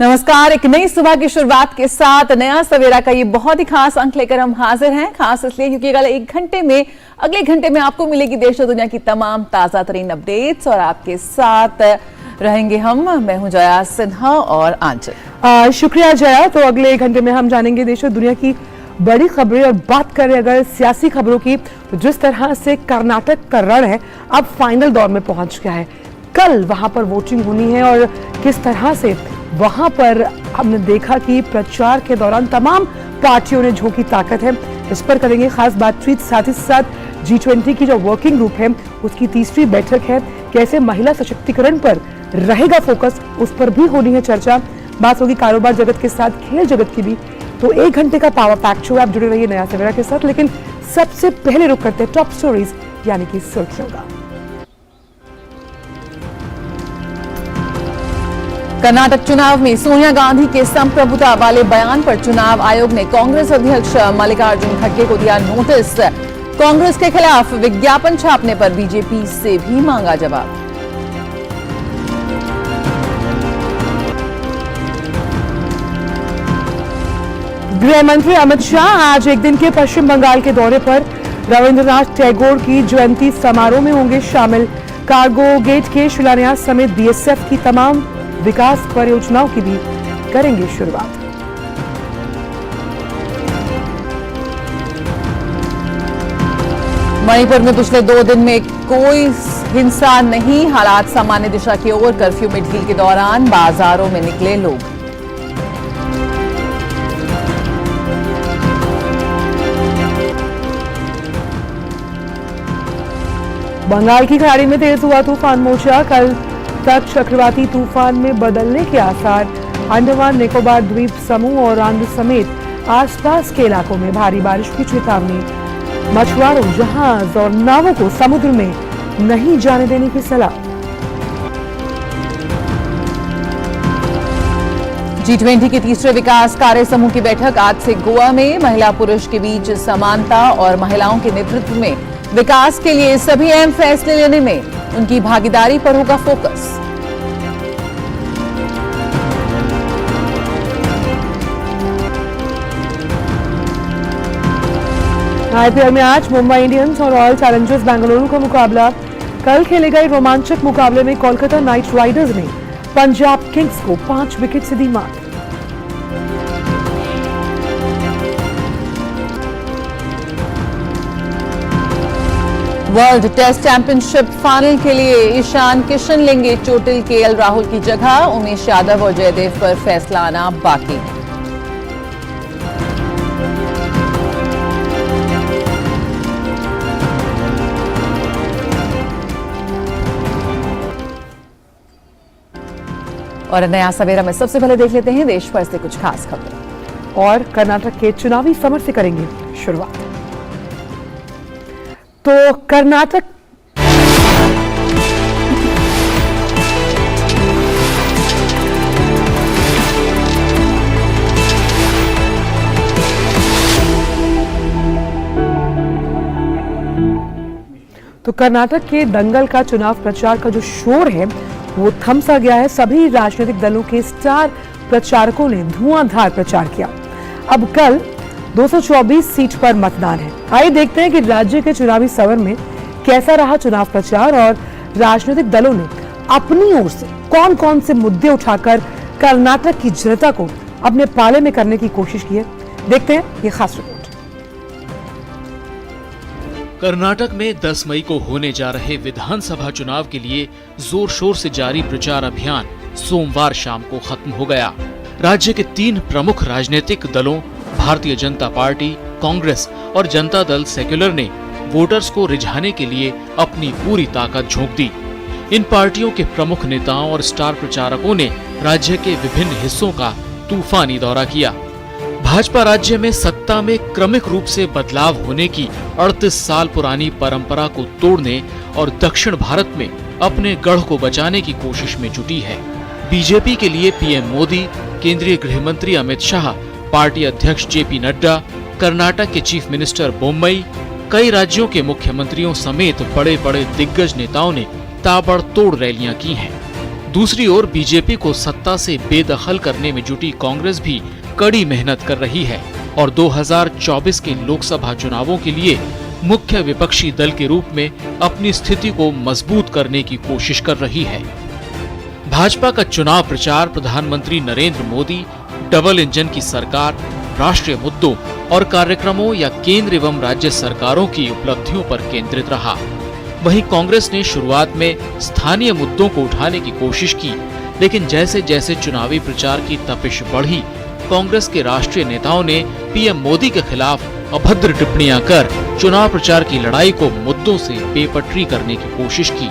नमस्कार। एक नई सुबह की शुरुआत के साथ नया सवेरा का ये बहुत ही खास अंक लेकर हम हाजिर हैं। खास इसलिए क्योंकि अगले घंटे में आपको मिलेगी देश और दुनिया की तमाम ताजा तरीन अपडेट्स और आपके साथ रहेंगे हम। मैं हूं जया सिन्हा और आंचल। शुक्रिया जया। तो अगले एक घंटे में हम जानेंगे देश और दुनिया की बड़ी खबरें और बात करें अगर सियासी खबरों की तो जिस तरह से कर्नाटक का रण है अब फाइनल दौर में पहुंच गया है। कल वहां पर वोटिंग होनी है और किस तरह से वहां पर हमने देखा कि प्रचार के दौरान तमाम पार्टियों ने झोंकी ताकत है। इस पर करेंगे खास बातचीत। साथ ही साथ G20 की जो वर्किंग ग्रुप है उसकी तीसरी बैठक है, कैसे महिला सशक्तिकरण पर रहेगा फोकस, उस पर भी होनी है चर्चा। बात होगी कारोबार जगत के साथ खेल जगत की भी। तो एक घंटे का पावर पैक शो, आप जुड़े रहिए नया सवेरा के साथ। लेकिन सबसे पहले रुक करते हैं टॉप स्टोरीज यानी कि सुर्खियों का। कर्नाटक चुनाव में सोनिया गांधी के संप्रभुता वाले बयान पर चुनाव आयोग ने कांग्रेस अध्यक्ष मल्लिकार्जुन खड़गे को दिया नोटिस। कांग्रेस के खिलाफ विज्ञापन छापने पर बीजेपी से भी मांगा जवाब। गृह मंत्री अमित शाह आज एक दिन के पश्चिम बंगाल के दौरे पर रविंद्रनाथ टैगोर की जयंती समारोह में होंगे शामिल। कार्गो गेट के शिलान्यास समेत बीएसएफ की तमाम विकास परियोजनाओं की भी करेंगे शुरुआत। मणिपुर में पिछले 2 दिन में कोई हिंसा नहीं, हालात सामान्य दिशा की ओर। कर्फ्यू में ढील के दौरान बाजारों में निकले लोग। बंगाल की खाड़ी में तेज हुआ तूफान मोर्चा, कल तक चक्रवाती तूफान में बदलने के आसार। अंडमान निकोबार द्वीप समूह और आंध्र समेत आसपास के इलाकों में भारी बारिश की चेतावनी। मछुआरों, जहाज और नावों को समुद्र में नहीं जाने देने की सलाह। G20 के तीसरे विकास कार्य समूह की बैठक आज से गोवा में। महिला पुरुष के बीच समानता और महिलाओं के नेतृत्व में विकास के लिए सभी अहम फैसले लेने में उनकी भागीदारी पर होगा फोकस। आईपीएल में आज मुंबई इंडियंस और रॉयल चैलेंजर्स बेंगलुरु का मुकाबला। कल खेले गए रोमांचक मुकाबले में कोलकाता नाइट राइडर्स ने पंजाब किंग्स को 5 विकेट से दी मात। वर्ल्ड टेस्ट चैंपियनशिप फाइनल के लिए ईशान किशन लेंगे चोटिल केएल राहुल की जगह। उमेश यादव और जयदेव पर फैसला आना बाकी। और नया सवेरा में सबसे पहले देख लेते हैं देश भर से कुछ खास खबरें। और कर्नाटक के चुनावी समर से करेंगे शुरुआत। तो कर्नाटक के दंगल का चुनाव प्रचार का जो शोर है वो थम सा गया है। सभी राजनीतिक दलों के स्टार प्रचारकों ने धुआंधार प्रचार किया। अब कल 224 सीट पर मतदान है। आइए देखते हैं कि राज्य के चुनावी समर में कैसा रहा चुनाव प्रचार और राजनीतिक दलों ने अपनी ओर से कौन कौन से मुद्दे उठाकर कर्नाटक की जनता को अपने पाले में करने की कोशिश की है। देखते हैं ये खास रिपोर्ट। कर्नाटक में 10 मई को होने जा रहे विधानसभा चुनाव के लिए जोर शोर से जारी प्रचार अभियान सोमवार शाम को खत्म हो गया। राज्य के 3 प्रमुख राजनीतिक दलों भारतीय जनता पार्टी, कांग्रेस और जनता दल सेक्युलर ने वोटर्स को रिझाने के लिए अपनी पूरी ताकत झोंक दी। इन पार्टियों के प्रमुख नेताओं और स्टार प्रचारकों ने राज्य के विभिन्न हिस्सों का तूफानी दौरा किया। भाजपा राज्य में सत्ता में क्रमिक रूप से बदलाव होने की 38 साल पुरानी परंपरा को तोड़ने और दक्षिण भारत में अपने गढ़ को बचाने की कोशिश में जुटी है। बीजेपी के लिए पीएम मोदी, केंद्रीय गृह मंत्री अमित शाह, पार्टी अध्यक्ष जेपी नड्डा, कर्नाटक के चीफ मिनिस्टर बोम्मई, कई राज्यों के मुख्यमंत्रियों समेत बड़े बड़े दिग्गज नेताओं ने ताबड़तोड़ रैलियां की हैं। दूसरी ओर बीजेपी को सत्ता से बेदखल करने में जुटी कांग्रेस भी कड़ी मेहनत कर रही है और 2024 के लोकसभा चुनावों के लिए मुख्य विपक्षी दल के रूप में अपनी स्थिति को मजबूत करने की कोशिश कर रही है। भाजपा का चुनाव प्रचार प्रधानमंत्री नरेंद्र मोदी, डबल इंजन की सरकार, राष्ट्रीय मुद्दों और कार्यक्रमों या केंद्र एवं राज्य सरकारों की उपलब्धियों पर केंद्रित रहा। वहीं कांग्रेस ने शुरुआत में स्थानीय मुद्दों को उठाने की कोशिश की, लेकिन जैसे जैसे चुनावी प्रचार की तपिश बढ़ी, कांग्रेस के राष्ट्रीय नेताओं ने पीएम मोदी के खिलाफ अभद्र टिप्पणियां कर चुनाव प्रचार की लड़ाई को मुद्दों से बेपटरी करने की कोशिश की।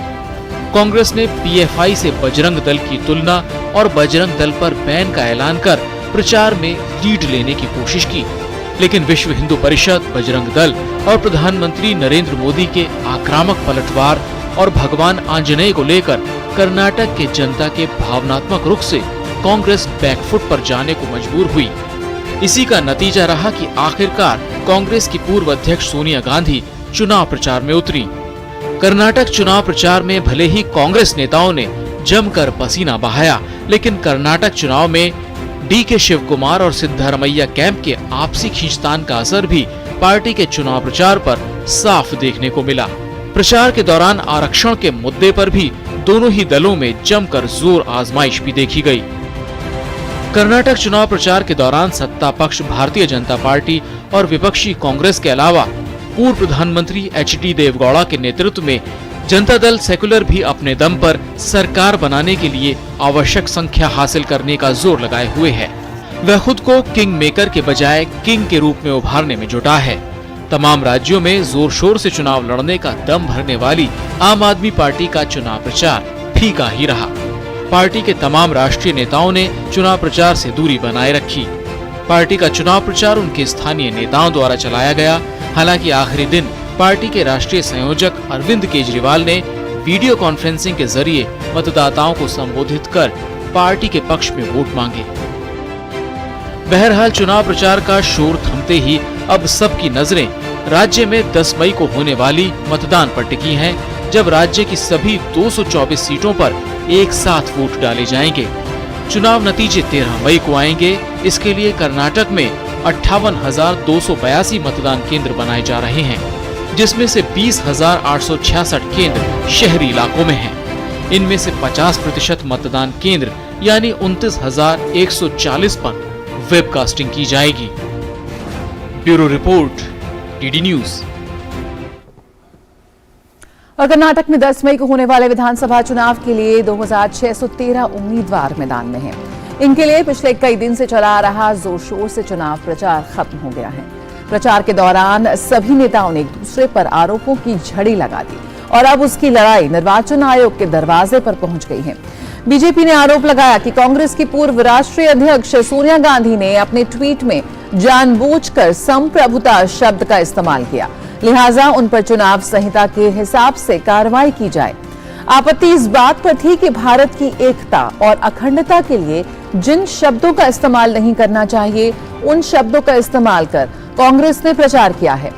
कांग्रेस ने पीएफआई से बजरंग दल की तुलना और बजरंग दल पर बैन का ऐलान कर प्रचार में लीड लेने की कोशिश की, लेकिन विश्व हिंदू परिषद, बजरंग दल और प्रधानमंत्री नरेंद्र मोदी के आक्रामक पलटवार और भगवान आंजनेय को लेकर कर्नाटक के जनता के भावनात्मक रुख से कांग्रेस बैकफुट पर जाने को मजबूर हुई। इसी का नतीजा रहा कि आखिरकार कांग्रेस की पूर्व अध्यक्ष सोनिया गांधी चुनाव प्रचार में उतरी। कर्नाटक चुनाव प्रचार में भले ही कांग्रेस नेताओं ने जमकर पसीना बहाया, लेकिन कर्नाटक चुनाव में डीके शिव कुमार और सिद्धारमैया कैंप के आपसी खींचतान का असर भी पार्टी के चुनाव प्रचार पर साफ देखने को मिला। प्रचार के दौरान आरक्षण के मुद्दे पर भी दोनों ही दलों में जमकर जोर आजमाइश भी देखी गई। कर्नाटक चुनाव प्रचार के दौरान सत्ता पक्ष भारतीय जनता पार्टी और विपक्षी कांग्रेस के अलावा पूर्व प्रधानमंत्री एचडी देवगौड़ा के नेतृत्व में जनता दल सेकुलर भी अपने दम पर सरकार बनाने के लिए आवश्यक संख्या हासिल करने का जोर लगाए हुए है। वह खुद को किंग मेकर के बजाय किंग के रूप में उभारने में जुटा है। तमाम राज्यों में जोर शोर से चुनाव लड़ने का दम भरने वाली आम आदमी पार्टी का चुनाव प्रचार फीका ही रहा। पार्टी के तमाम राष्ट्रीय नेताओं ने चुनाव प्रचार से दूरी बनाए रखी। पार्टी का चुनाव प्रचार उनके स्थानीय नेताओं द्वारा चलाया गया। हालांकि आखिरी दिन पार्टी के राष्ट्रीय संयोजक अरविंद केजरीवाल ने वीडियो कॉन्फ्रेंसिंग के जरिए मतदाताओं को संबोधित कर पार्टी के पक्ष में वोट मांगे। बहरहाल चुनाव प्रचार का शोर थमते ही अब सबकी नजरें राज्य में 10 मई को होने वाली मतदान पर टिकी हैं, जब राज्य की सभी 224 सीटों पर एक साथ वोट डाले जाएंगे। चुनाव नतीजे 13 मई को आएंगे। इसके लिए कर्नाटक में 58,282 मतदान केंद्र बनाए जा रहे हैं, जिसमें से 20,866 केंद्र शहरी इलाकों में हैं। इनमें से 50% मतदान केंद्र यानी 29,140 पर वेबकास्टिंग की जाएगी। Bureau report, DD news. और कर्नाटक में 10 मई को होने वाले विधानसभा चुनाव के लिए 2,613 उम्मीदवार मैदान में हैं। इनके लिए पिछले कई दिन से चला आ रहा जोर शोर से चुनाव प्रचार खत्म हो गया है। प्रचार के दौरान सभी नेताओं ने एक दूसरे पर आरोपों की झड़ी लगा दी और अब उसकी लड़ाई निर्वाचन आयोग के दरवाजे पर पहुंच गई है। बीजेपी ने आरोप लगाया कि कांग्रेस की पूर्व राष्ट्रीय अध्यक्ष सोनिया गांधी ने अपने ट्वीट में जानबूझकर संप्रभुता शब्द का इस्तेमाल किया, लिहाजा उन पर चुनाव संहिता के हिसाब से कार्रवाई की जाए। आपत्ति इस बात पर थी कि भारत की एकता और अखंडता के लिए जिन शब्दों का इस्तेमाल नहीं करना चाहिए, उन शब्दों का इस्तेमाल कर कांग्रेस ने प्रचार किया है।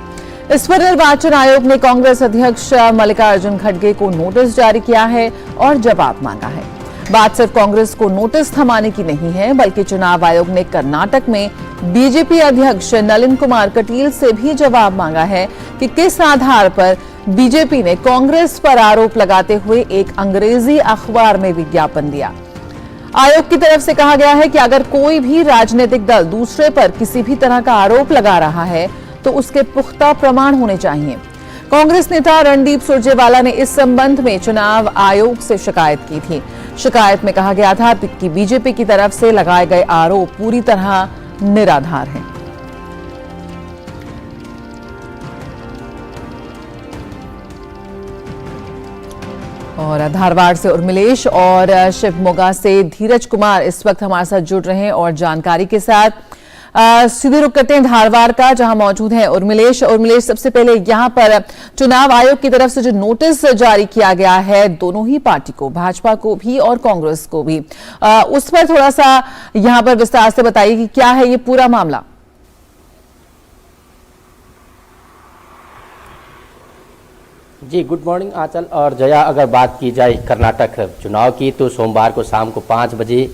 इस पर निर्वाचन आयोग ने कांग्रेस अध्यक्ष मल्लिकार्जुन खड़गे को नोटिस जारी किया है और जवाब मांगा है। बात सिर्फ कांग्रेस को नोटिस थमाने की नहीं है, बल्कि चुनाव आयोग ने कर्नाटक में बीजेपी अध्यक्ष नलिन कुमार कटील से भी जवाब मांगा है कि किस आधार पर बीजेपी ने कांग्रेस पर आरोप लगाते हुए एक अंग्रेजी अखबार में विज्ञापन दिया। आयोग की तरफ से कहा गया है कि अगर कोई भी राजनीतिक दल दूसरे पर किसी भी तरह का आरोप लगा रहा है तो उसके पुख्ता प्रमाण होने चाहिए। कांग्रेस नेता रणदीप सुरजेवाला ने इस संबंध में चुनाव आयोग से शिकायत की थी। शिकायत में कहा गया था कि बीजेपी की तरफ से लगाए गए आरोप पूरी तरह निराधार हैं। और धारवाड़ से उर्मिलेश और शिवमोगा से धीरज कुमार इस वक्त हमारे साथ जुड़ रहे हैं और जानकारी के साथ। सीधे रुक करते हैं धारवाड़ का, जहां मौजूद है उर्मिलेश। उर्मिलेश, सबसे पहले यहां पर चुनाव आयोग की तरफ से जो नोटिस जारी किया गया है दोनों ही पार्टी को, भाजपा को भी और कांग्रेस को भी, उस पर थोड़ा सा यहां पर विस्तार से बताइए कि क्या है ये पूरा मामला। जी, गुड मॉर्निंग आंचल और जया। अगर बात की जाए कर्नाटक चुनाव की तो सोमवार को शाम को 5 बजे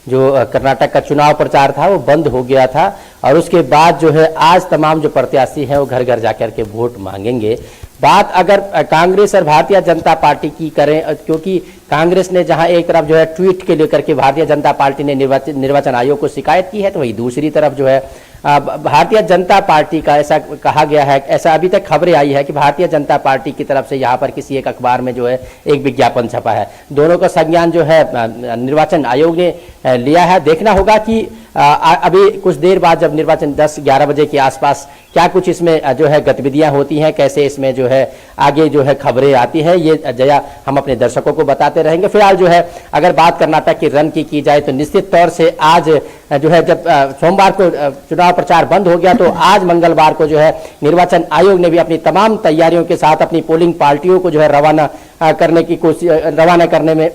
जो कर्नाटक का चुनाव प्रचार था वो बंद हो गया था और उसके बाद जो है आज तमाम जो प्रत्याशी हैं वो घर घर जाकर के वोट मांगेंगे। बात अगर कांग्रेस और भारतीय जनता पार्टी की करें, क्योंकि कांग्रेस ने जहां एक तरफ जो है ट्वीट के लेकर के भारतीय जनता पार्टी ने निर्वाचन आयोग को शिकायत की है, तो वही दूसरी तरफ जो है भारतीय जनता पार्टी का ऐसा कहा गया है, ऐसा अभी तक खबरें आई है कि भारतीय जनता पार्टी की तरफ से यहाँ पर किसी एक अखबार में जो है एक विज्ञापन छपा है। दोनों का संज्ञान जो है निर्वाचन आयोग ने लिया है। देखना होगा कि अभी कुछ देर बाद जब निर्वाचन 10-11 बजे के आसपास क्या कुछ इसमें जो है गतिविधियां होती हैं, कैसे इसमें जो है आगे जो है खबरें आती है, ये जया हम अपने दर्शकों को बताते रहेंगे। फिलहाल जो है अगर बात कर्नाटक की रन की जाए तो निश्चित तौर से आज जो है जब सोमवार को चुनाव प्रचार बंद हो गया तो आज मंगलवार को जो है निर्वाचन आयोग ने भी अपनी तमाम तैयारियों के साथ अपनी पोलिंग पार्टियों को जो है रवाना करने में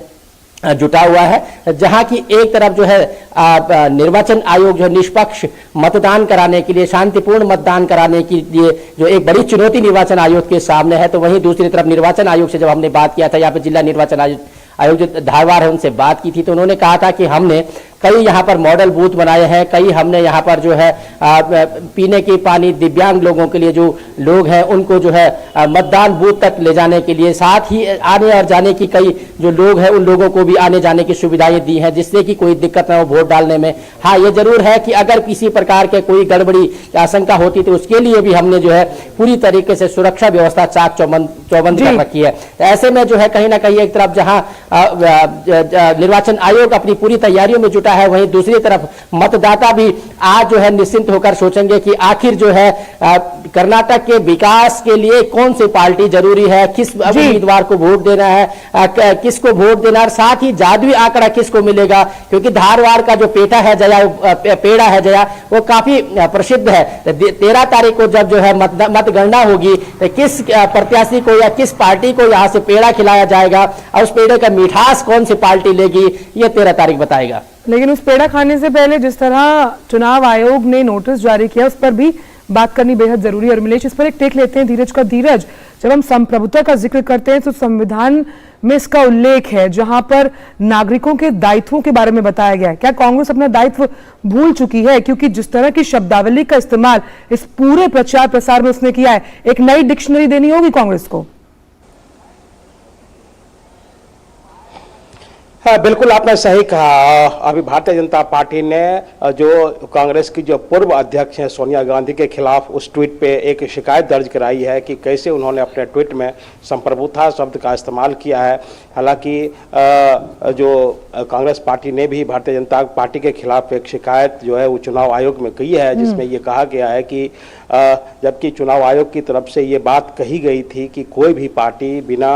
जुटा हुआ है, जहां की एक तरफ जो है निर्वाचन आयोग जो निष्पक्ष मतदान कराने के लिए, शांतिपूर्ण मतदान कराने के लिए जो एक बड़ी चुनौती निर्वाचन आयोग के सामने है, तो वहीं दूसरी तरफ निर्वाचन आयोग से जब हमने बात किया था, यहाँ पे जिला निर्वाचन आयोग जो धारवाड़ है उनसे बात की थी, तो उन्होंने कहा था कि हमने कई यहाँ पर मॉडल बूथ बनाए हैं, कई हमने यहाँ पर जो है पीने की पानी दिव्यांग लोगों के लिए जो लोग हैं उनको जो है मतदान बूथ तक ले जाने के लिए, साथ ही आने और जाने की कई जो लोग हैं उन लोगों को भी आने जाने की सुविधाएं दी हैं जिससे कि कोई दिक्कत ना हो वोट डालने में। हाँ, ये जरूर है कि अगर किसी प्रकार के कोई गड़बड़ी आशंका होती तो उसके लिए भी हमने जो है पूरी तरीके से सुरक्षा व्यवस्था चाक चौबंद कर रखी है। ऐसे में जो है कहीं ना कहीं एक तरफ जहां निर्वाचन आयोग अपनी पूरी तैयारियों में जुटा है, वहीं दूसरी तरफ मतदाता भी आज जो है निश्चिंत होकर सोचेंगे कि आखिर जो है कर्नाटक के विकास के लिए कौन सी पार्टी जरूरी है, किस उम्मीदवार को वोट देना है, किसको वोट देना है, साथ ही जादुई आंकड़ा किसको मिलेगा, क्योंकि धारवाड़ का जो पेड़ा है जया वो काफी प्रसिद्ध है। 13 तारीख को जब जो है मतगणना होगी तो किस प्रत्याशी को या किस पार्टी को यहाँ से पेड़ा खिलाया जाएगा और उस पेड़े का मिठास कौन सी पार्टी लेगी, ये 13 तारीख बताएगा। लेकिन उस पेड़ा खाने से पहले जिस तरह चुनाव आयोग ने नोटिस जारी किया उस पर भी बात करनी बेहद जरूरी है। और मिलेश, इस पर एक टेक लेते हैं धीरज का। धीरज, जब हम संप्रभुता का जिक्र करते हैं तो संविधान में इसका उल्लेख है जहां पर नागरिकों के दायित्वों के बारे में बताया गया है। क्या कांग्रेस अपना दायित्व भूल चुकी है? क्योंकि जिस तरह की शब्दावली का इस्तेमाल इस पूरे प्रचार प्रसार में उसने किया है, एक नई डिक्शनरी देनी होगी कांग्रेस को। हाँ, बिल्कुल आपने सही कहा। अभी भारतीय जनता पार्टी ने जो कांग्रेस की जो पूर्व अध्यक्ष हैं सोनिया गांधी के खिलाफ उस ट्वीट पे एक शिकायत दर्ज कराई है कि कैसे उन्होंने अपने ट्वीट में संप्रभुता शब्द का इस्तेमाल किया है। हालांकि जो कांग्रेस पार्टी ने भी भारतीय जनता पार्टी के खिलाफ एक शिकायत जो है वो चुनाव आयोग में की है, जिसमें ये कहा गया है कि जबकि चुनाव आयोग की तरफ से ये बात कही गई थी कि कोई भी पार्टी बिना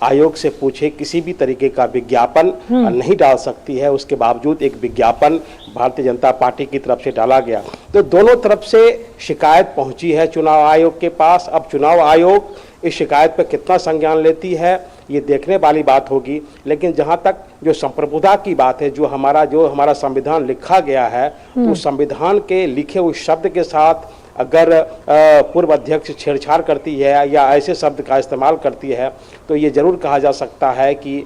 आयोग से पूछे किसी भी तरीके का विज्ञापन नहीं डाल सकती है, उसके बावजूद एक विज्ञापन भारतीय जनता पार्टी की तरफ से डाला गया। तो दोनों तरफ से शिकायत पहुंची है चुनाव आयोग के पास। अब चुनाव आयोग इस शिकायत पर कितना संज्ञान लेती है ये देखने वाली बात होगी। लेकिन जहां तक जो संप्रभुता की बात है, जो हमारा संविधान लिखा गया है, तो संविधान के लिखे उस शब्द के साथ अगर पूर्व अध्यक्ष छेड़छाड़ करती है या ऐसे शब्द का इस्तेमाल करती है तो ये जरूर कहा जा सकता है कि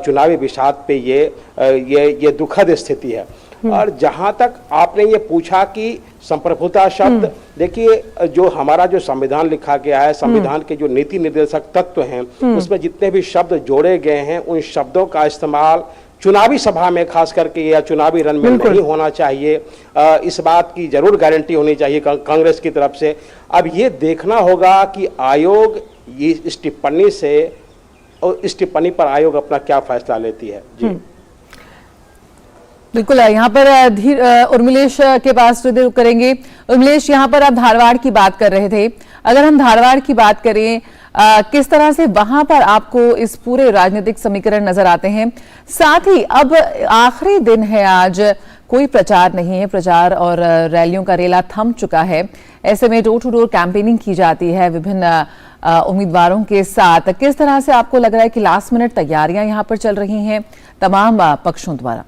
चुनावी बिसात पे ये दुखद स्थिति है। और जहां तक आपने ये पूछा कि संप्रभुता शब्द, देखिए जो हमारा जो संविधान लिखा गया है, संविधान के जो नीति निर्देशक तत्व हैं उसमें जितने भी शब्द जोड़े गए हैं उन शब्दों का इस्तेमाल चुनावी सभा में खास करके या चुनावी रण में नहीं होना चाहिए। इस बात की जरूर गारंटी होनी चाहिए कांग्रेस की तरफ से। अब ये देखना होगा कि आयोग ये इस टिप्पणी से और इस टिप्पणी पर आयोग अपना क्या फैसला लेती है। जी बिल्कुल, यहाँ पर उर्मिलेश के पास रुक करेंगे। उर्मिलेश, यहाँ पर आप धारवाड़ की बात कर रहे थे। अगर हम धारवाड़ की बात करें, किस तरह से वहां पर आपको इस पूरे राजनीतिक समीकरण नजर आते हैं? साथ ही अब आखिरी दिन है आज, कोई प्रचार नहीं है, प्रचार और रैलियों का रेला थम चुका है। ऐसे में डोर टू डोर कैंपेनिंग की जाती है विभिन्न उम्मीदवारों के साथ। किस तरह से आपको लग रहा है कि लास्ट मिनट तैयारियां यहां पर चल रही हैं तमाम पक्षों द्वारा?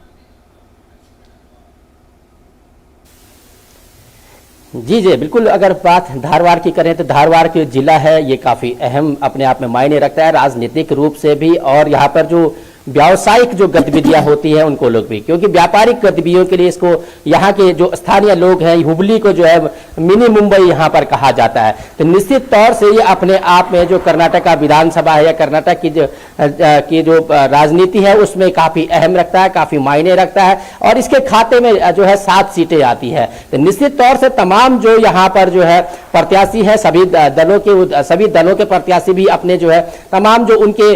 जी बिल्कुल। अगर बात धारवाड़ की करें तो धारवाड़ के जिला है ये काफ़ी अहम अपने आप में मायने रखता है राजनीतिक रूप से भी, और यहाँ पर जो व्यावसायिक जो गतिविधियां होती हैं उनको लोग भी, क्योंकि व्यापारिक गतिविधियों के लिए इसको यहाँ के जो स्थानीय लोग हैं हुबली को जो है मिनी मुंबई यहाँ पर कहा जाता है। तो निश्चित तौर से ये अपने आप में जो कर्नाटक का विधानसभा है या कर्नाटक की जो राजनीति है उसमें काफ़ी अहम रखता है, काफ़ी मायने रखता है, और इसके खाते में जो है 7 सीटें आती है। तो निश्चित तौर से तमाम जो यहाँ पर जो है प्रत्याशी है सभी दलों के प्रत्याशी भी अपने जो है तमाम जो उनके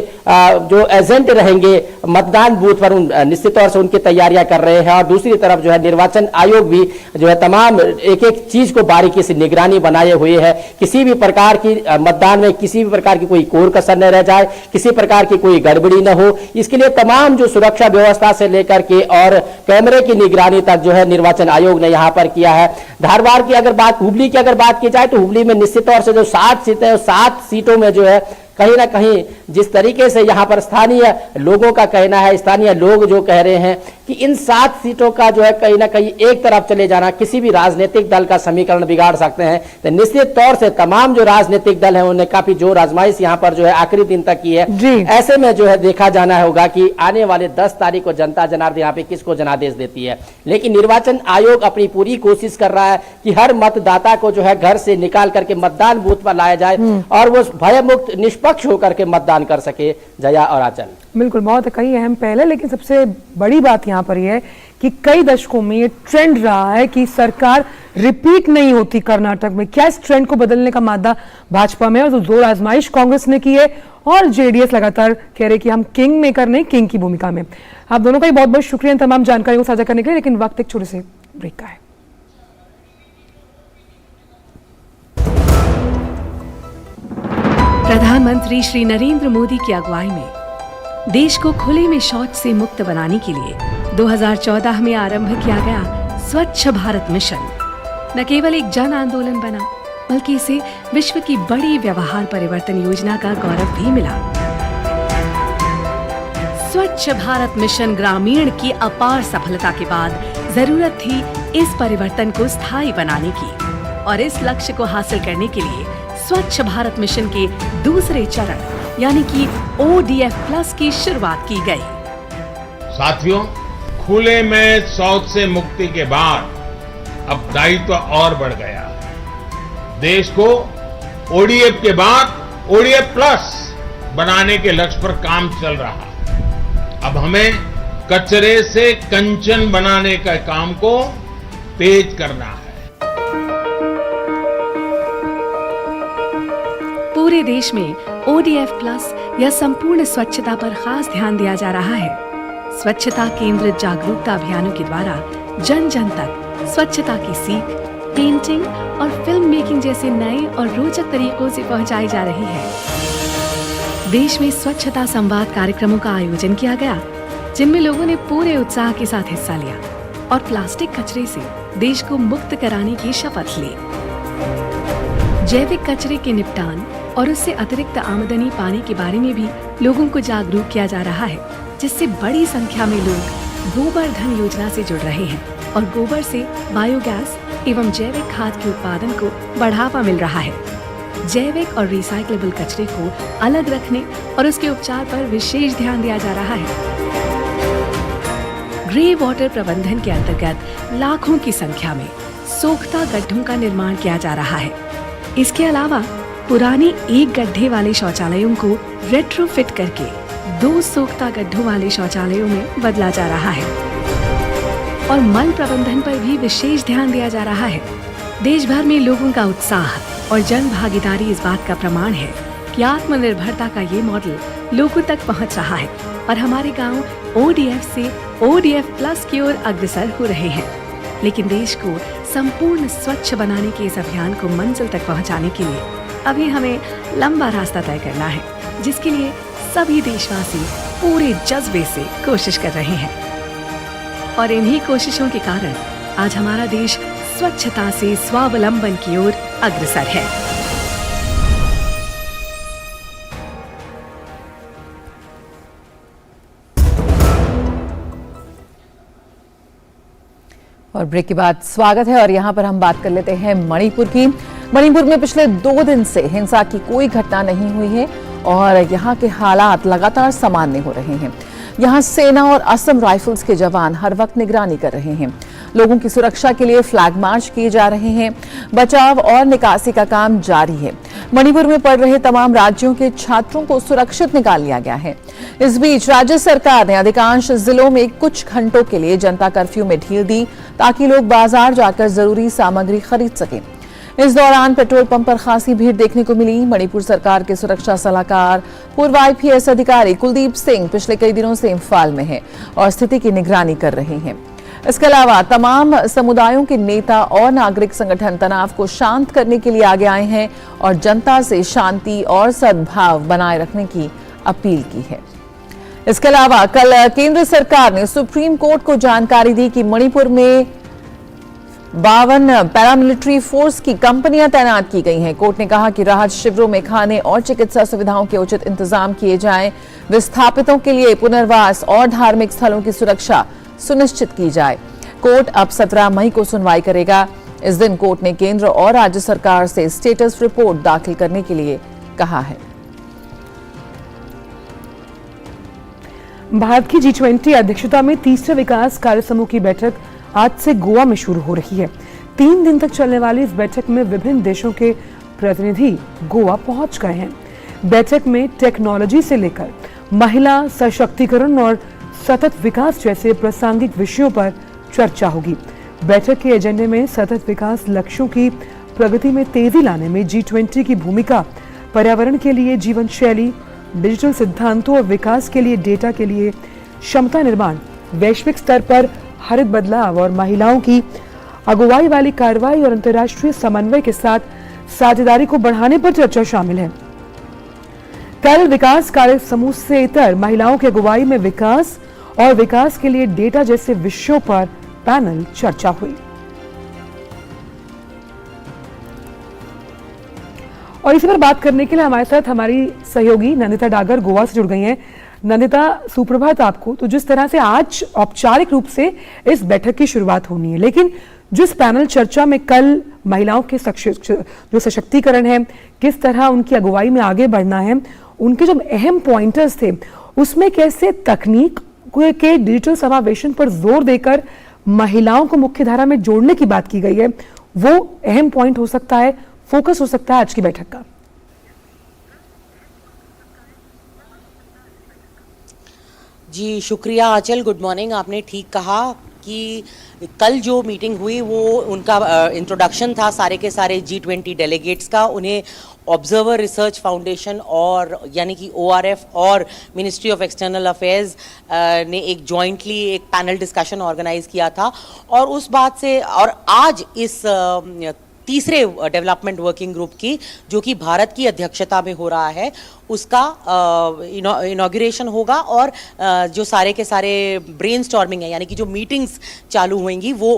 जो एजेंट रहेंगे मतदान बूथ पर निश्चित तौर से उनकी तैयारियां कर रहे हैं। और दूसरी तरफ जो है निर्वाचन आयोग भी जो है तमाम एक एक चीज को बारीकी से निगरानी बनाए हुए है, किसी भी प्रकार की मतदान में किसी भी प्रकार की कोई कोर कसर न रह जाए, किसी प्रकार की कोई गड़बड़ी न हो, इसके लिए तमाम जो सुरक्षा व्यवस्था से लेकर के और कैमरे की निगरानी तक जो है निर्वाचन आयोग ने यहाँ पर किया है। धारवाड़ की अगर बात, हुबली की अगर बात की जाए तो हुबली में निश्चित तौर से जो 7 सीटें 7 सीटों में जो है कहीं ना कहीं जिस तरीके से यहाँ पर स्थानीय लोगों का कहना है, स्थानीय लोग जो कह रहे हैं कि इन 7 सीटों का जो है कहीं ना कहीं एक तरफ चले जाना किसी भी राजनीतिक दल का समीकरण बिगाड़ सकते हैं। तो निश्चित तौर से तमाम जो राजनीतिक दल हैं उन्होंने काफी जोर आजमाइश यहाँ पर जो है आखिरी दिन तक की है। ऐसे में जो है देखा जाना होगा कि आने वाले 10 तारीख को जनता जनार्दन यहाँ पे किसको जनादेश देती है। लेकिन निर्वाचन आयोग अपनी पूरी कोशिश कर रहा है कि हर मतदाता को जो है घर से निकाल करके मतदान बूथ पर लाया जाए और वो भयमुक्त निष्पक्ष होकर के मतदान कर सके। जया और आंचल, बिल्कुल बहुत कई अहम पहले, लेकिन सबसे बड़ी बात यहाँ पर यह है कि कई दशकों में ये ट्रेंड रहा है कि सरकार रिपीट नहीं होती कर्नाटक में। क्या इस ट्रेंड को बदलने का मादा भाजपा में, और तो जोर आजमाइश कांग्रेस ने की है और जेडीएस लगातार कह रहे कि हम किंग मेकर नहीं किंग की भूमिका में। आप दोनों का ही बहुत बहुत शुक्रिया तमाम जानकारी को साझा करने के लिए, लेकिन वक्त एक छोटे से ब्रेक का है। प्रधानमंत्री श्री नरेंद्र मोदी की अगुवाई में देश को खुले में शौच से मुक्त बनाने के लिए 2014 में आरंभ किया गया स्वच्छ भारत मिशन न केवल एक जन आंदोलन बना, बल्कि इसे विश्व की बड़ी व्यवहार परिवर्तन योजना का गौरव भी मिला। स्वच्छ भारत मिशन ग्रामीण की अपार सफलता के बाद जरूरत थी इस परिवर्तन को स्थायी बनाने की, और इस लक्ष्य को हासिल करने के लिए स्वच्छ भारत मिशन के दूसरे चरण यानी कि ODF प्लस की शुरुआत की गई। साथियों, खुले में शौच से मुक्ति के बाद अब दायित्व और बढ़ गया है। देश को ODF के बाद ODF प्लस बनाने के लक्ष्य पर काम चल रहा है। अब हमें कचरे से कंचन बनाने का काम को तेज करना है। पूरे देश में ODF प्लस या संपूर्ण स्वच्छता पर खास ध्यान दिया जा रहा है। स्वच्छता केंद्रित जागरूकता अभियानों के द्वारा जन जन तक स्वच्छता की सीख, पेंटिंग और फिल्म मेकिंग जैसे नए और रोचक तरीकों से पहुंचाई जा रही है। देश में स्वच्छता संवाद कार्यक्रमों का आयोजन किया गया, जिनमें लोगों ने पूरे उत्साह के साथ हिस्सा लिया और प्लास्टिक कचरे से देश को मुक्त कराने की शपथ ली। जैविक कचरे के निपटान और उससे अतिरिक्त आमदनी पाने के बारे में भी लोगों को जागरूक किया जा रहा है, जिससे बड़ी संख्या में लोग गोबर धन योजना से जुड़ रहे हैं और गोबर से बायोगैस एवं जैविक खाद के उत्पादन को बढ़ावा मिल रहा है। जैविक और रिसाइक्लेबल कचरे को अलग रखने और उसके उपचार पर विशेष ध्यान दिया जा रहा है। ग्रे वाटर प्रबंधन के अंतर्गत लाखों की संख्या में सोख्ता गड्ढों का निर्माण किया जा रहा है। इसके अलावा पुराने एक गड्ढे वाले शौचालयों को रेट्रोफिट करके 2 सोख्ता गड्ढों वाले शौचालयों में बदला जा रहा है और मल प्रबंधन पर भी विशेष ध्यान दिया जा रहा है। देश भर में लोगों का उत्साह और जन भागीदारी इस बात का प्रमाण है कि आत्मनिर्भरता का ये मॉडल लोगों तक पहुंच रहा है और हमारे गांव ODF से ODF प्लस की ओर अग्रसर हो रहे हैं। लेकिन देश को संपूर्ण स्वच्छ बनाने के इस अभियान को मंजिल तक पहुंचाने के लिए अभी हमें लंबा रास्ता तय करना है, जिसके लिए सभी देशवासी पूरे जज्बे से कोशिश कर रहे हैं। और इन्हीं कोशिशों के कारण आज हमारा देश स्वच्छता से स्वावलंबन की ओर अग्रसर है। और ब्रेक के बाद स्वागत है और यहाँ पर हम बात कर लेते हैं मणिपुर की। मणिपुर में पिछले 2 दिन से हिंसा की कोई घटना नहीं हुई है और यहाँ के हालात लगातार सामान्य हो रहे हैं। यहाँ सेना और असम राइफल्स के जवान हर वक्त निगरानी कर रहे हैं। लोगों की सुरक्षा के लिए फ्लैग मार्च किए जा रहे हैं। बचाव और निकासी का काम जारी है। मणिपुर में पढ़ रहे तमाम राज्यों के छात्रों को सुरक्षित निकाल लिया गया है। इस बीच राज्य सरकार ने अधिकांश जिलों में कुछ घंटों के लिए जनता कर्फ्यू में ढील दी ताकि लोग बाजार जाकर जरूरी सामग्री खरीद सकें। इस दौरान पेट्रोल पंप पर खासी भीड़ देखने को मिली। मणिपुर सरकार के सुरक्षा सलाहकार पूर्व IPS अधिकारी कुलदीप सिंह पिछले कई दिनों से इम्फाल में हैं और स्थिति की निगरानी कर रहे हैं। इसके अलावा तमाम समुदायों के नेता और नागरिक संगठन तनाव को शांत करने के लिए आगे आए हैं और जनता से शांति और सद्भाव बनाए रखने की अपील की है। इसके अलावा कल केंद्र सरकार ने सुप्रीम कोर्ट को जानकारी दी कि मणिपुर में 52 पैरामिलिट्री फोर्स की कंपनियां तैनात की गई हैं। कोर्ट ने कहा कि राहत शिविरों में खाने और चिकित्सा सुविधाओं के उचित इंतजाम किए जाएं। विस्थापितों के लिए पुनर्वास और धार्मिक स्थलों की सुरक्षा सुनिश्चित की जाए। कोर्ट अब 17 मई को सुनवाई करेगा। इस दिन कोर्ट ने केंद्र और राज्य सरकार से स्टेटस रिपोर्ट दाखिल करने के लिए कहा है। भारत की G20 अध्यक्षता में तीसरे विकास कार्य समूह की बैठक आज से गोवा में शुरू हो रही है। 3 दिन तक चलने वाली इस बैठक में विभिन्न देशों के प्रतिनिधि गोवा पहुंच गए हैं। बैठक में टेक्नोलॉजी से लेकर महिला सशक्तिकरण और सतत विकास जैसे प्रासंगिक विषयों पर चर्चा होगी। बैठक के एजेंडे में सतत विकास लक्ष्यों की प्रगति में तेजी लाने में G20 की भूमिका, पर्यावरण के लिए जीवन शैली, डिजिटल सिद्धांतों और विकास के लिए डेटा के लिए क्षमता निर्माण, वैश्विक स्तर पर हरित बदलाव और महिलाओं की अगुवाई वाली कार्रवाई और अंतर्राष्ट्रीय समन्वय के साथ साझेदारी को बढ़ाने पर चर्चा शामिल है। कल विकास कार्य समूह से इतर महिलाओं की अगुवाई में विकास और विकास के लिए डेटा जैसे विषयों पर पैनल चर्चा हुई। और इसी पर बात करने के लिए हमारे साथ हमारी सहयोगी नंदिता डागर गोवा से जुड़ गई हैं। नंदिता, सुप्रभात आपको। तो जिस तरह से आज औपचारिक रूप से इस बैठक की शुरुआत होनी है, लेकिन जिस पैनल चर्चा में कल महिलाओं के जो सशक्तिकरण है, किस तरह उनकी अगुवाई में आगे बढ़ना है, उनके जो अहम पॉइंटर्स थे, उसमें कैसे तकनीक के डिजिटल समावेशन पर जोर देकर महिलाओं को मुख्य धारा में जोड़ने की बात की गई है, वो अहम पॉइंट हो सकता है, फोकस हो सकता है आज की बैठक का। जी शुक्रिया आंचल, गुड मॉर्निंग। आपने ठीक कहा कि कल जो मीटिंग हुई वो उनका इंट्रोडक्शन था सारे के सारे G20 डेलीगेट्स का। उन्हें ऑब्जर्वर रिसर्च फाउंडेशन और यानी कि ORF और मिनिस्ट्री ऑफ एक्सटर्नल अफेयर्स ने एक जॉइंटली एक पैनल डिस्कशन ऑर्गेनाइज किया था और उस बात से और आज इस तीसरे डेवलपमेंट वर्किंग ग्रुप की जो कि भारत की अध्यक्षता में हो रहा है उसका इनॉग्रेशन होगा और जो सारे के सारे ब्रेनस्टॉर्मिंग है यानी कि जो मीटिंग्स चालू होंगी वो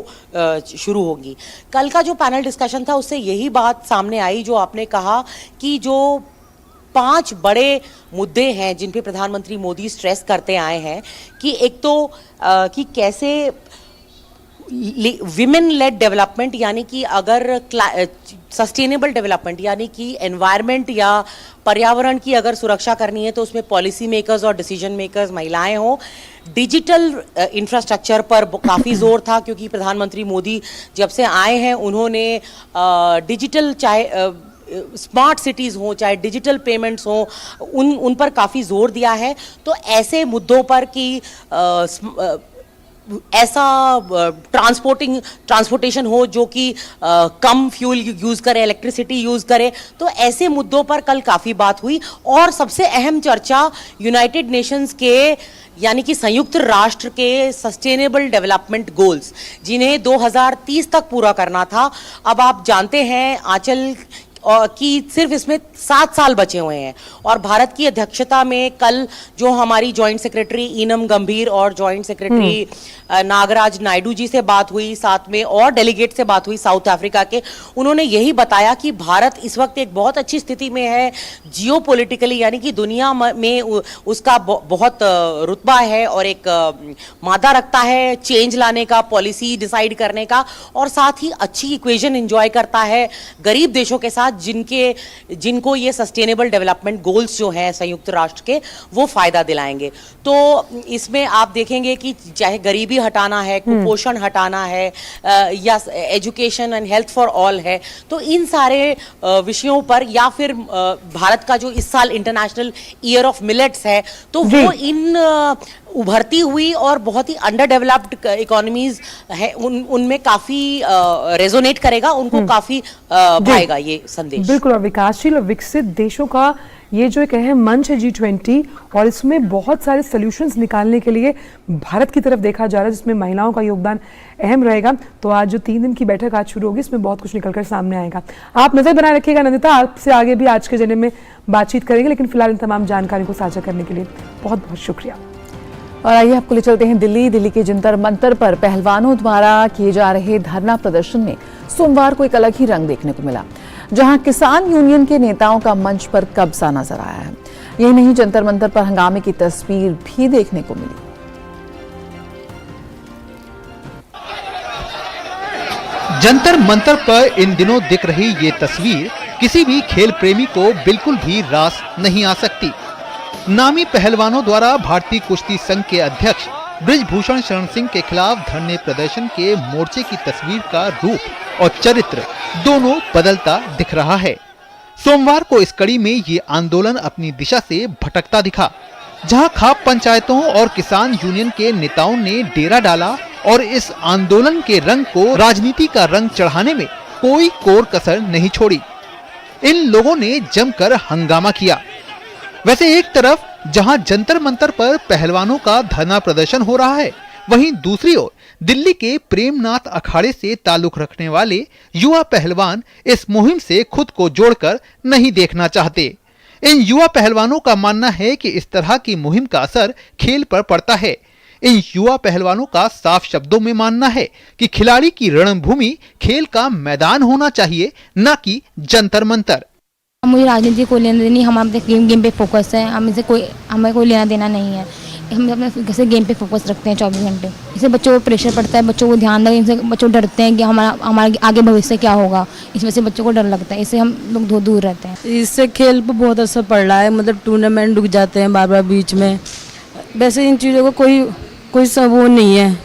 शुरू होंगी। कल का जो पैनल डिस्कशन था उससे यही बात सामने आई जो आपने कहा कि जो 5 बड़े मुद्दे हैं जिन पे प्रधानमंत्री मोदी स्ट्रेस करते आए हैं कि एक तो कि कैसे विमेन लेड डेवलपमेंट यानी कि अगर सस्टेनेबल डेवलपमेंट यानी कि एनवायरनमेंट या पर्यावरण की अगर सुरक्षा करनी है तो उसमें पॉलिसी मेकर्स और डिसीजन मेकर्स महिलाएं हों। डिजिटल इंफ्रास्ट्रक्चर पर काफ़ी जोर था क्योंकि प्रधानमंत्री मोदी जब से आए हैं उन्होंने डिजिटल चाहे स्मार्ट सिटीज़ हों चाहे डिजिटल पेमेंट्स हों उन पर काफ़ी जोर दिया है। तो ऐसे मुद्दों पर कि ऐसा ट्रांसपोर्टेशन हो जो कि कम फ्यूल यूज़ करे, इलेक्ट्रिसिटी यूज़ करे, तो ऐसे मुद्दों पर कल काफ़ी बात हुई। और सबसे अहम चर्चा यूनाइटेड नेशंस के यानी कि संयुक्त राष्ट्र के सस्टेनेबल डेवलपमेंट गोल्स जिन्हें 2030 तक पूरा करना था। अब आप जानते हैं आंचल कि सिर्फ इसमें 7 साल बचे हुए हैं और भारत की अध्यक्षता में कल जो हमारी जॉइंट सेक्रेटरी ईनम गंभीर और जॉइंट सेक्रेटरी नागराज नायडू जी से बात हुई, साथ में और डेलीगेट से बात हुई साउथ अफ्रीका के, उन्होंने यही बताया कि भारत इस वक्त एक बहुत अच्छी स्थिति में है जियोपॉलिटिकली, यानी कि दुनिया में उसका बहुत रुतबा है और एक मादा रखता है चेंज लाने का, पॉलिसी डिसाइड करने का, और साथ ही अच्छी इक्वेशन एंजॉय करता है गरीब देशों के साथ जिनको ये सस्टेनेबल डेवलपमेंट गोल्स जो हैं संयुक्त राष्ट्र के वो फायदा दिलाएंगे। तो इसमें आप देखेंगे कि चाहे गरीबी हटाना है, कुपोषण हटाना है या education and health for all है, तो इन सारे विषयों पर, या फिर भारत का जो इस साल इंटरनेशनल ईयर ऑफ मिलेट्स है, तो वो इन उभरती हुई और बहुत ही अंडर डेवलप्ड इकोनॉमीज है उनमें काफी रेजोनेट करेगा, उनको काफी भाएगा ये संदेश। बिल्कुल, और विकासशील और विकसित देशों का ये जो एक अहम मंच है G20, और इसमें बहुत सारे सॉल्यूशंस निकालने के लिए भारत की तरफ देखा जा रहा है, जिसमें महिलाओं का योगदान अहम रहेगा। तो आज जो 3 दिन की बैठक आज शुरू होगी, इसमें बहुत कुछ निकलकर सामने आएगा। आप नजर बनाए रखिएगा नंदिता, आपसे आगे भी आज के जने में बातचीत करेंगे, लेकिन फिलहाल इन तमाम जानकारी को साझा करने के लिए बहुत बहुत शुक्रिया। और आइए आपको ले चलते हैं दिल्ली के जंतर मंतर पर पहलवानों द्वारा किए जा रहे धरना प्रदर्शन में सोमवार को एक अलग ही रंग देखने को मिला, जहां किसान यूनियन के नेताओं का मंच पर कब्जा नजर आया है। यही नहीं, जंतर मंतर पर हंगामे की तस्वीर भी देखने को मिली। जंतर मंतर पर इन दिनों दिख रही ये तस्वीर किसी भी खेल प्रेमी को बिल्कुल भी रास नहीं आ सकती। नामी पहलवानों द्वारा भारतीय कुश्ती संघ के अध्यक्ष बृजभूषण शरण सिंह के खिलाफ धरने प्रदर्शन के मोर्चे की तस्वीर का रूप और चरित्र दोनों बदलता दिख रहा है। सोमवार को इस कड़ी में ये आंदोलन अपनी दिशा से भटकता दिखा, जहां खाप पंचायतों और किसान यूनियन के नेताओं ने डेरा डाला और इस आंदोलन के रंग को राजनीति का रंग चढ़ाने में कोई कोर कसर नहीं छोड़ी। इन लोगों ने जमकर हंगामा किया। वैसे एक तरफ जहां जंतर मंतर पर पहलवानों का धरना प्रदर्शन हो रहा है, वहीं दूसरी ओर दिल्ली के प्रेमनाथ अखाड़े से ताल्लुक रखने वाले युवा पहलवान इस मुहिम से खुद को जोड़कर नहीं देखना चाहते। इन युवा पहलवानों का मानना है कि इस तरह की मुहिम का असर खेल पर पड़ता है। इन युवा पहलवानों का साफ शब्दों में मानना है कि खिलाड़ी की रणभूमि खेल का मैदान होना चाहिए, न कि जंतर मंतर। मुझे राजनीति को लेना देना नहीं, हम अपने गेम पे फोकस है, हमें कोई लेना देना नहीं है। हम अपने कैसे गेम पे फोकस रखते हैं 24 घंटे। इससे बच्चों को प्रेशर पड़ता है, बच्चों को ध्यान रखें, इनसे बच्चों डरते हैं कि हमारा आगे भविष्य क्या होगा, इस वजह से बच्चों को डर लगता है, इससे हम लोग दूर रहते हैं। इससे खेल पर बहुत असर पड़ रहा है, मतलब टूर्नामेंट रुक जाते हैं बार बार बीच में। वैसे इन चीज़ों को कोई सब वो नहीं है,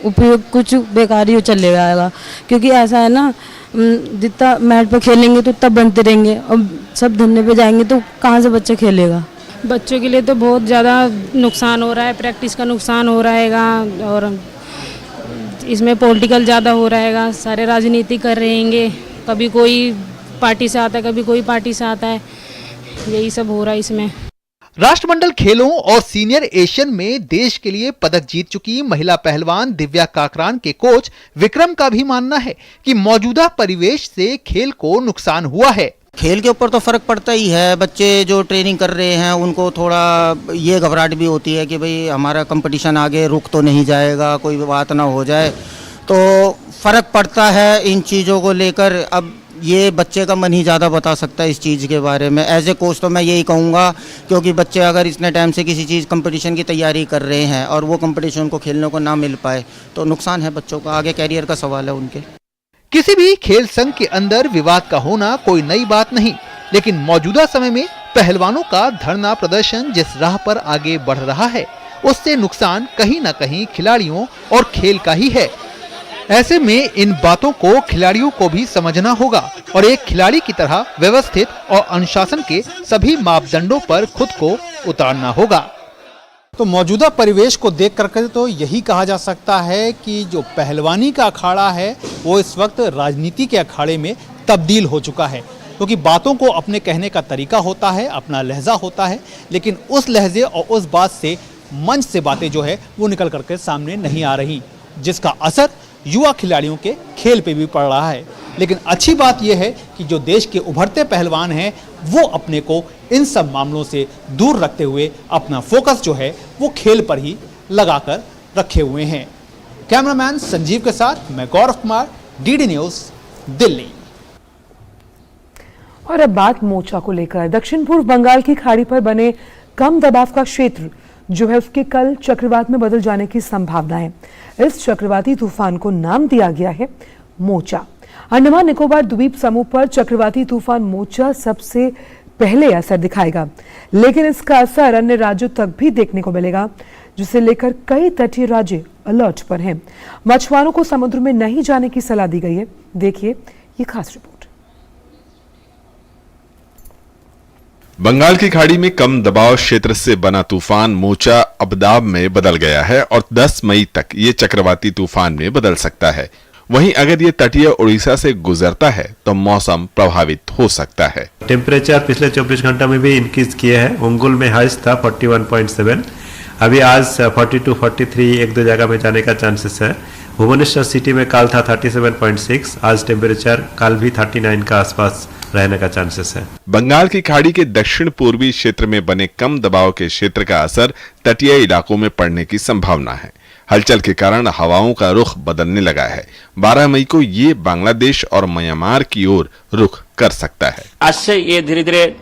उपयोग कुछ बेकार ही चले जाएगा, क्योंकि ऐसा है ना, जितना मैट पर खेलेंगे तो तब बनते रहेंगे, और सब धरने पे जाएंगे तो कहाँ से बच्चा खेलेगा। बच्चों के लिए तो बहुत ज़्यादा नुकसान हो रहा है, प्रैक्टिस का नुकसान हो रहेगा, और इसमें पॉलिटिकल ज़्यादा हो रहेगा, सारे राजनीति कर रहेंगे, कभी कोई पार्टी से आता है, कभी कोई पार्टी से आता है, यही सब हो रहा है इसमें। राष्ट्रमंडल खेलों और सीनियर एशियन में देश के लिए पदक जीत चुकी महिला पहलवान दिव्या काकरान के कोच विक्रम का भी मानना है कि मौजूदा परिवेश से खेल को नुकसान हुआ है। खेल के ऊपर तो फर्क पड़ता ही है। बच्चे जो ट्रेनिंग कर रहे हैं उनको थोड़ा ये घबराहट भी होती है कि भाई हमारा कंपटीशन आगे रुक तो नहीं जाएगा, कोई बात ना हो जाए, तो फर्क पड़ता है इन चीज़ों को लेकर। अब ये बच्चे का मन ही ज़्यादा बता सकता है इस चीज़ के बारे में। एज ए कोच तो मैं यही कहूँगा, क्योंकि बच्चे अगर इतने टाइम से किसी चीज़ कंपटीशन की तैयारी कर रहे हैं और वो कंपटीशन को खेलने को ना मिल पाए तो नुकसान है बच्चों का, आगे कैरियर का सवाल है उनके। किसी भी खेल संघ के अंदर विवाद का होना कोई नई बात नहीं, लेकिन मौजूदा समय में पहलवानों का धरना प्रदर्शन जिस राह पर आगे बढ़ रहा है, उससे नुकसान कहीं न कहीं खिलाड़ियों और खेल का ही है। ऐसे में इन बातों को खिलाड़ियों को भी समझना होगा और एक खिलाड़ी की तरह व्यवस्थित और अनुशासन के सभी मापदंडों पर खुद को उतारना होगा। तो मौजूदा परिवेश को देख करके तो यही कहा जा सकता है कि जो पहलवानी का अखाड़ा है वो इस वक्त राजनीति के अखाड़े में तब्दील हो चुका है, क्योंकि बातों को अपने कहने का तरीका होता है, अपना लहजा होता है, लेकिन उस लहजे और उस बात से मंच से बातें जो है वो निकल करके सामने नहीं आ रही, जिसका असर युवा खिलाड़ियों के खेल पे भी पड़ रहा है। लेकिन अच्छी बात यह है कि जो देश के उभरते पहलवान हैं वो अपने को इन सब मामलों से दूर रखते हुए अपना फोकस जो है वो खेल पर ही लगाकर रखे हुए हैं। कैमरामैन संजीव के साथ मैं गौरव कुमार, डीडी न्यूज, दिल्ली। और अब बात मोचा को लेकर। दक्षिण पूर्व बंगाल की खाड़ी पर बने कम दबाव का क्षेत्र जो है उसके कल चक्रवात में बदल जाने की संभावना है। इस चक्रवाती तूफान को नाम दिया गया है मोचा। अंडमान निकोबार द्वीप समूह पर चक्रवाती तूफान मोचा सबसे पहले असर दिखाएगा, लेकिन इसका असर अन्य राज्यों तक भी देखने को मिलेगा, जिसे लेकर कई तटीय राज्य अलर्ट पर हैं। मछुआरों को समुद्र में नहीं जाने की सलाह दी गई है। देखिए ये खास रिपोर्ट। बंगाल की खाड़ी में कम दबाव क्षेत्र से बना तूफान मोचा अबदाब में बदल गया है और 10 मई तक ये चक्रवाती तूफान में बदल सकता है। वहीं अगर ये तटीय उड़ीसा से गुजरता है तो मौसम प्रभावित हो सकता है। टेम्परेचर पिछले 24 घंटा में भी इंक्रीज किए हैं। उंगुल में हाईएस्ट था 41.7, अभी आज 42, 43 एक दो जगह में जाने का चांसेस है। भुवनेश्वर सिटी में कल था 37.6, आज टेम्परेचर कल भी 39 का आसपास रहने का चांसेस है। बंगाल की खाड़ी के दक्षिण पूर्वी क्षेत्र में बने कम दबाव के क्षेत्र का असर तटीय इलाकों में पड़ने की संभावना है। हलचल के कारण हवाओं का रुख बदलने लगा है। 12 मई को ये बांग्लादेश और म्यांमार की ओर रुख कर सकता है। आज से ये धीरे धीरे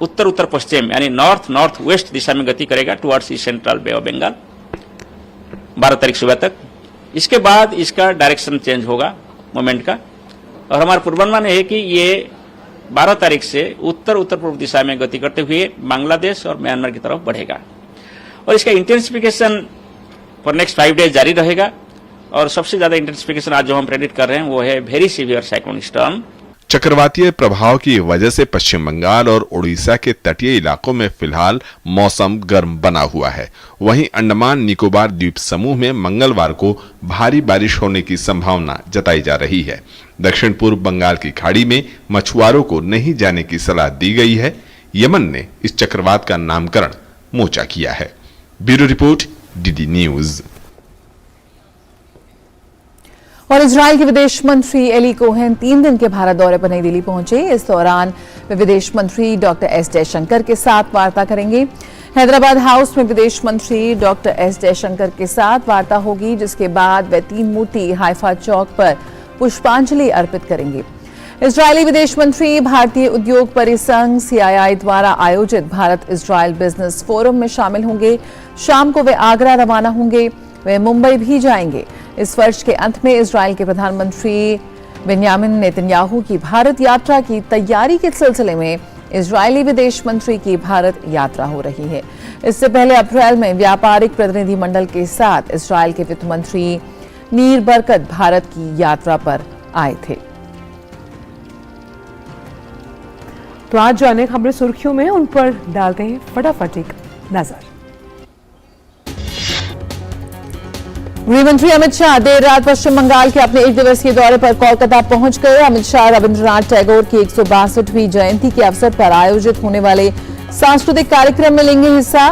उत्तर उत्तर पश्चिम यानी नॉर्थ नॉर्थ वेस्ट दिशा में गति करेगा towards east central bay of Bengal 12 तारीख सुबह तक। इसके बाद इसका डायरेक्शन चेंज होगा मोमेंट का, और हमारा पूर्वानुमान है कि ये 12 तारीख से उत्तर उत्तर पूर्व दिशा में गति करते हुए बांग्लादेश और म्यांमार की तरफ बढ़ेगा, और इसका इंटेंसिफिकेशन फॉर नेक्स्ट 5 डेज जारी रहेगा। और सबसे ज्यादा इंटेंसिफिकेशन आज जो हम प्रेडिक्ट कर रहे हैं वो है वेरी सीवियर साइक्लोनिक स्टॉर्म। चक्रवातीय प्रभाव की वजह से पश्चिम बंगाल और उड़ीसा के तटीय इलाकों में फिलहाल मौसम गर्म बना हुआ है। वहीं अंडमान निकोबार द्वीप समूह में मंगलवार को भारी बारिश होने की संभावना जताई जा रही है। दक्षिण पूर्व बंगाल की खाड़ी में मछुआरों को नहीं जाने की सलाह दी गई है। यमन ने इस चक्रवात का नामकरण मोचा किया है। Bureau report, DD news. और इजराइल के विदेश मंत्री एली कोहेन 3 दिन के भारत दौरे पर नई दिल्ली पहुंचे। इस दौरान वे विदेश मंत्री डॉक्टर एस जयशंकर के साथ वार्ता करेंगे। हैदराबाद हाउस में विदेश मंत्री डॉक्टर एस जयशंकर के साथ वार्ता होगी, जिसके बाद वे 3 मूर्ति हाइफा चौक पर पुष्पांजलि अर्पित करेंगे। इजरायली विदेश मंत्री भारतीय उद्योग परिसंघ CII द्वारा आयोजित भारत इजराइल बिजनेस फोरम में शामिल होंगे। शाम को वे आगरा रवाना होंगे। वे मुंबई भी जाएंगे। इस वर्ष के अंत में इजराइल के प्रधानमंत्री बेंयामिन नेतन्याहू की भारत यात्रा की तैयारी के सिलसिले में इजरायली विदेश मंत्री की भारत यात्रा हो रही है। इससे पहले अप्रैल में व्यापारिक प्रतिनिधिमंडल के साथ इजराइल के वित्त मंत्री नीर बरकत भारत की यात्रा पर आए थे। तो आज जो अनेक खबरें सुर्खियों में, उन पर डालते हैं फटाफट एक नजर। गृहमंत्री अमित शाह देर रात पश्चिम बंगाल के अपने 1 दिवसीय दौरे पर कोलकाता पहुंच गए। अमित शाह रविंद्रनाथ टैगोर की 162वीं जयंती के अवसर पर आयोजित होने वाले सांस्कृतिक कार्यक्रम में लेंगे हिस्सा।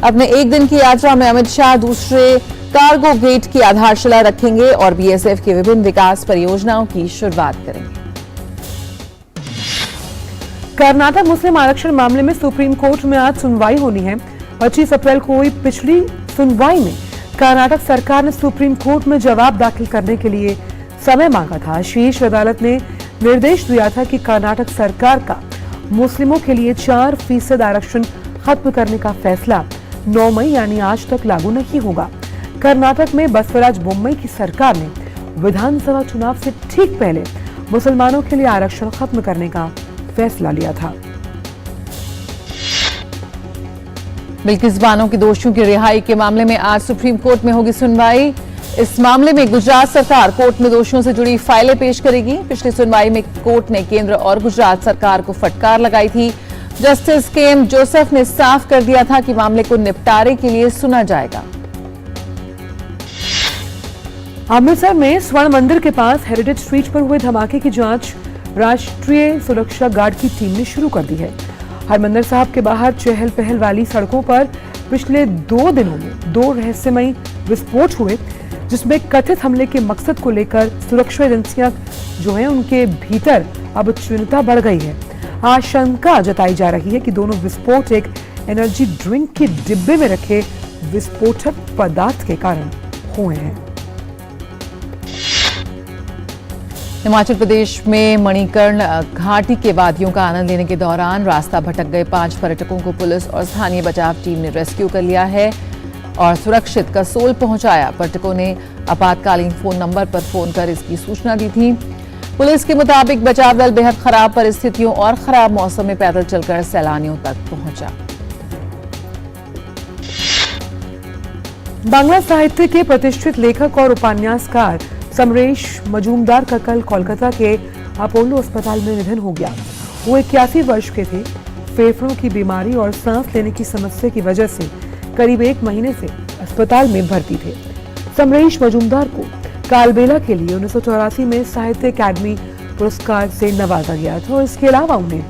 अपने 1 दिन की यात्रा में अमित शाह दूसरे कार्गो गेट की आधारशिला रखेंगे और BSF की विभिन्न विकास परियोजनाओं की शुरुआत करेंगे। कर्नाटक मुस्लिम आरक्षण मामले में सुप्रीम कोर्ट में आज सुनवाई होनी है। 25 अप्रैल को हुई पिछली सुनवाई में कर्नाटक सरकार ने सुप्रीम कोर्ट में जवाब दाखिल करने के लिए समय मांगा था। शीर्ष अदालत ने निर्देश दिया था कि कर्नाटक सरकार का मुस्लिमों के लिए 4% आरक्षण खत्म करने का फैसला 9 मई यानी आज तक लागू नहीं होगा। कर्नाटक में बसवराज बोम्मई की सरकार ने विधानसभा चुनाव से ठीक पहले मुसलमानों के लिए आरक्षण खत्म करने का फैसला लिया था। बिल्किस बानो की दोषियों की रिहाई के मामले में आज सुप्रीम कोर्ट में होगी सुनवाई। इस मामले में गुजरात सरकार कोर्ट में दोषियों से जुड़ी फाइलें पेश करेगी। पिछली सुनवाई में कोर्ट ने केंद्र और गुजरात सरकार को फटकार लगाई थी। जस्टिस KM जोसेफ ने साफ कर दिया था कि मामले को निपटारे के लिए सुना जाएगा। अमृतसर में स्वर्ण मंदिर के पास हेरिटेज स्ट्रीट पर हुए धमाके की जांच राष्ट्रीय सुरक्षा गार्ड की टीम ने शुरू कर दी है। हरमंदिर साहब के बाहर चहल पहल वाली सड़कों पर पिछले 2 दिनों में 2 रहस्यमयी विस्फोट हुए, जिसमें कथित हमले के मकसद को लेकर सुरक्षा एजेंसियां जो हैं उनके भीतर अब चिंता बढ़ गई है। आशंका जताई जा रही है कि दोनों विस्फोट एक एनर्जी ड्रिंक के डिब्बे में रखे विस्फोटक पदार्थ के कारण हुए हैं। हिमाचल प्रदेश में मणिकर्ण घाटी के वादियों का आनंद लेने के दौरान रास्ता भटक गए 5 पर्यटकों को पुलिस और स्थानीय बचाव टीम ने रेस्क्यू कर लिया है और सुरक्षित कसोल पहुंचाया। पर्यटकों ने आपातकालीन फोन नंबर पर फोन कर इसकी सूचना दी थी। पुलिस के मुताबिक बचाव दल बेहद खराब परिस्थितियों और खराब मौसम में पैदल चलकर सैलानियों तक पहुंचा। बांग्ला साहित्य के प्रतिष्ठित लेखक और उपन्यासकार समरेश मजूमदार का कल कोलकाता के अपोलो अस्पताल में निधन हो गया। वो 81 वर्ष के थे। फेफड़ों की बीमारी और सांस लेने की समस्या की वजह से करीब 1 महीने से अस्पताल में भर्ती थे। समरेश मजूमदार को कालबेला के लिए 1984 में साहित्य अकादमी पुरस्कार से नवाजा गया था और इसके अलावा उन्हें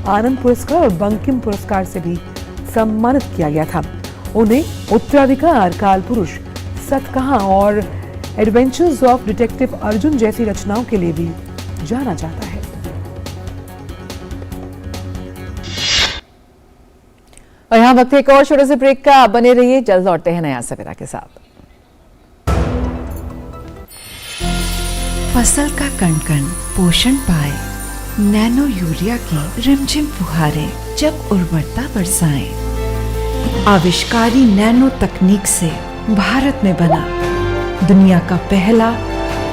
आनंद पुरस्कार और बंकिम पुरस्कार से भी सम्मानित किया गया था। उन्हें उत्तराधिकार, कालपुरुष, सतकहा और एडवेंचर्स ऑफ डिटेक्टिव अर्जुन जैसी रचनाओं के लिए भी जाना जाता है। और यहाँ वक्त है एक और छोटे से ब्रेक का। बने रहिए, जल्द लौटते हैं नया सवेरा के साथ। फसल का कण कण पोषण पाए, नैनो यूरिया की रिमझिम फुहारें जब उर्वरता बरसाएं। आविष्कारी नैनो तकनीक से भारत में बना दुनिया का पहला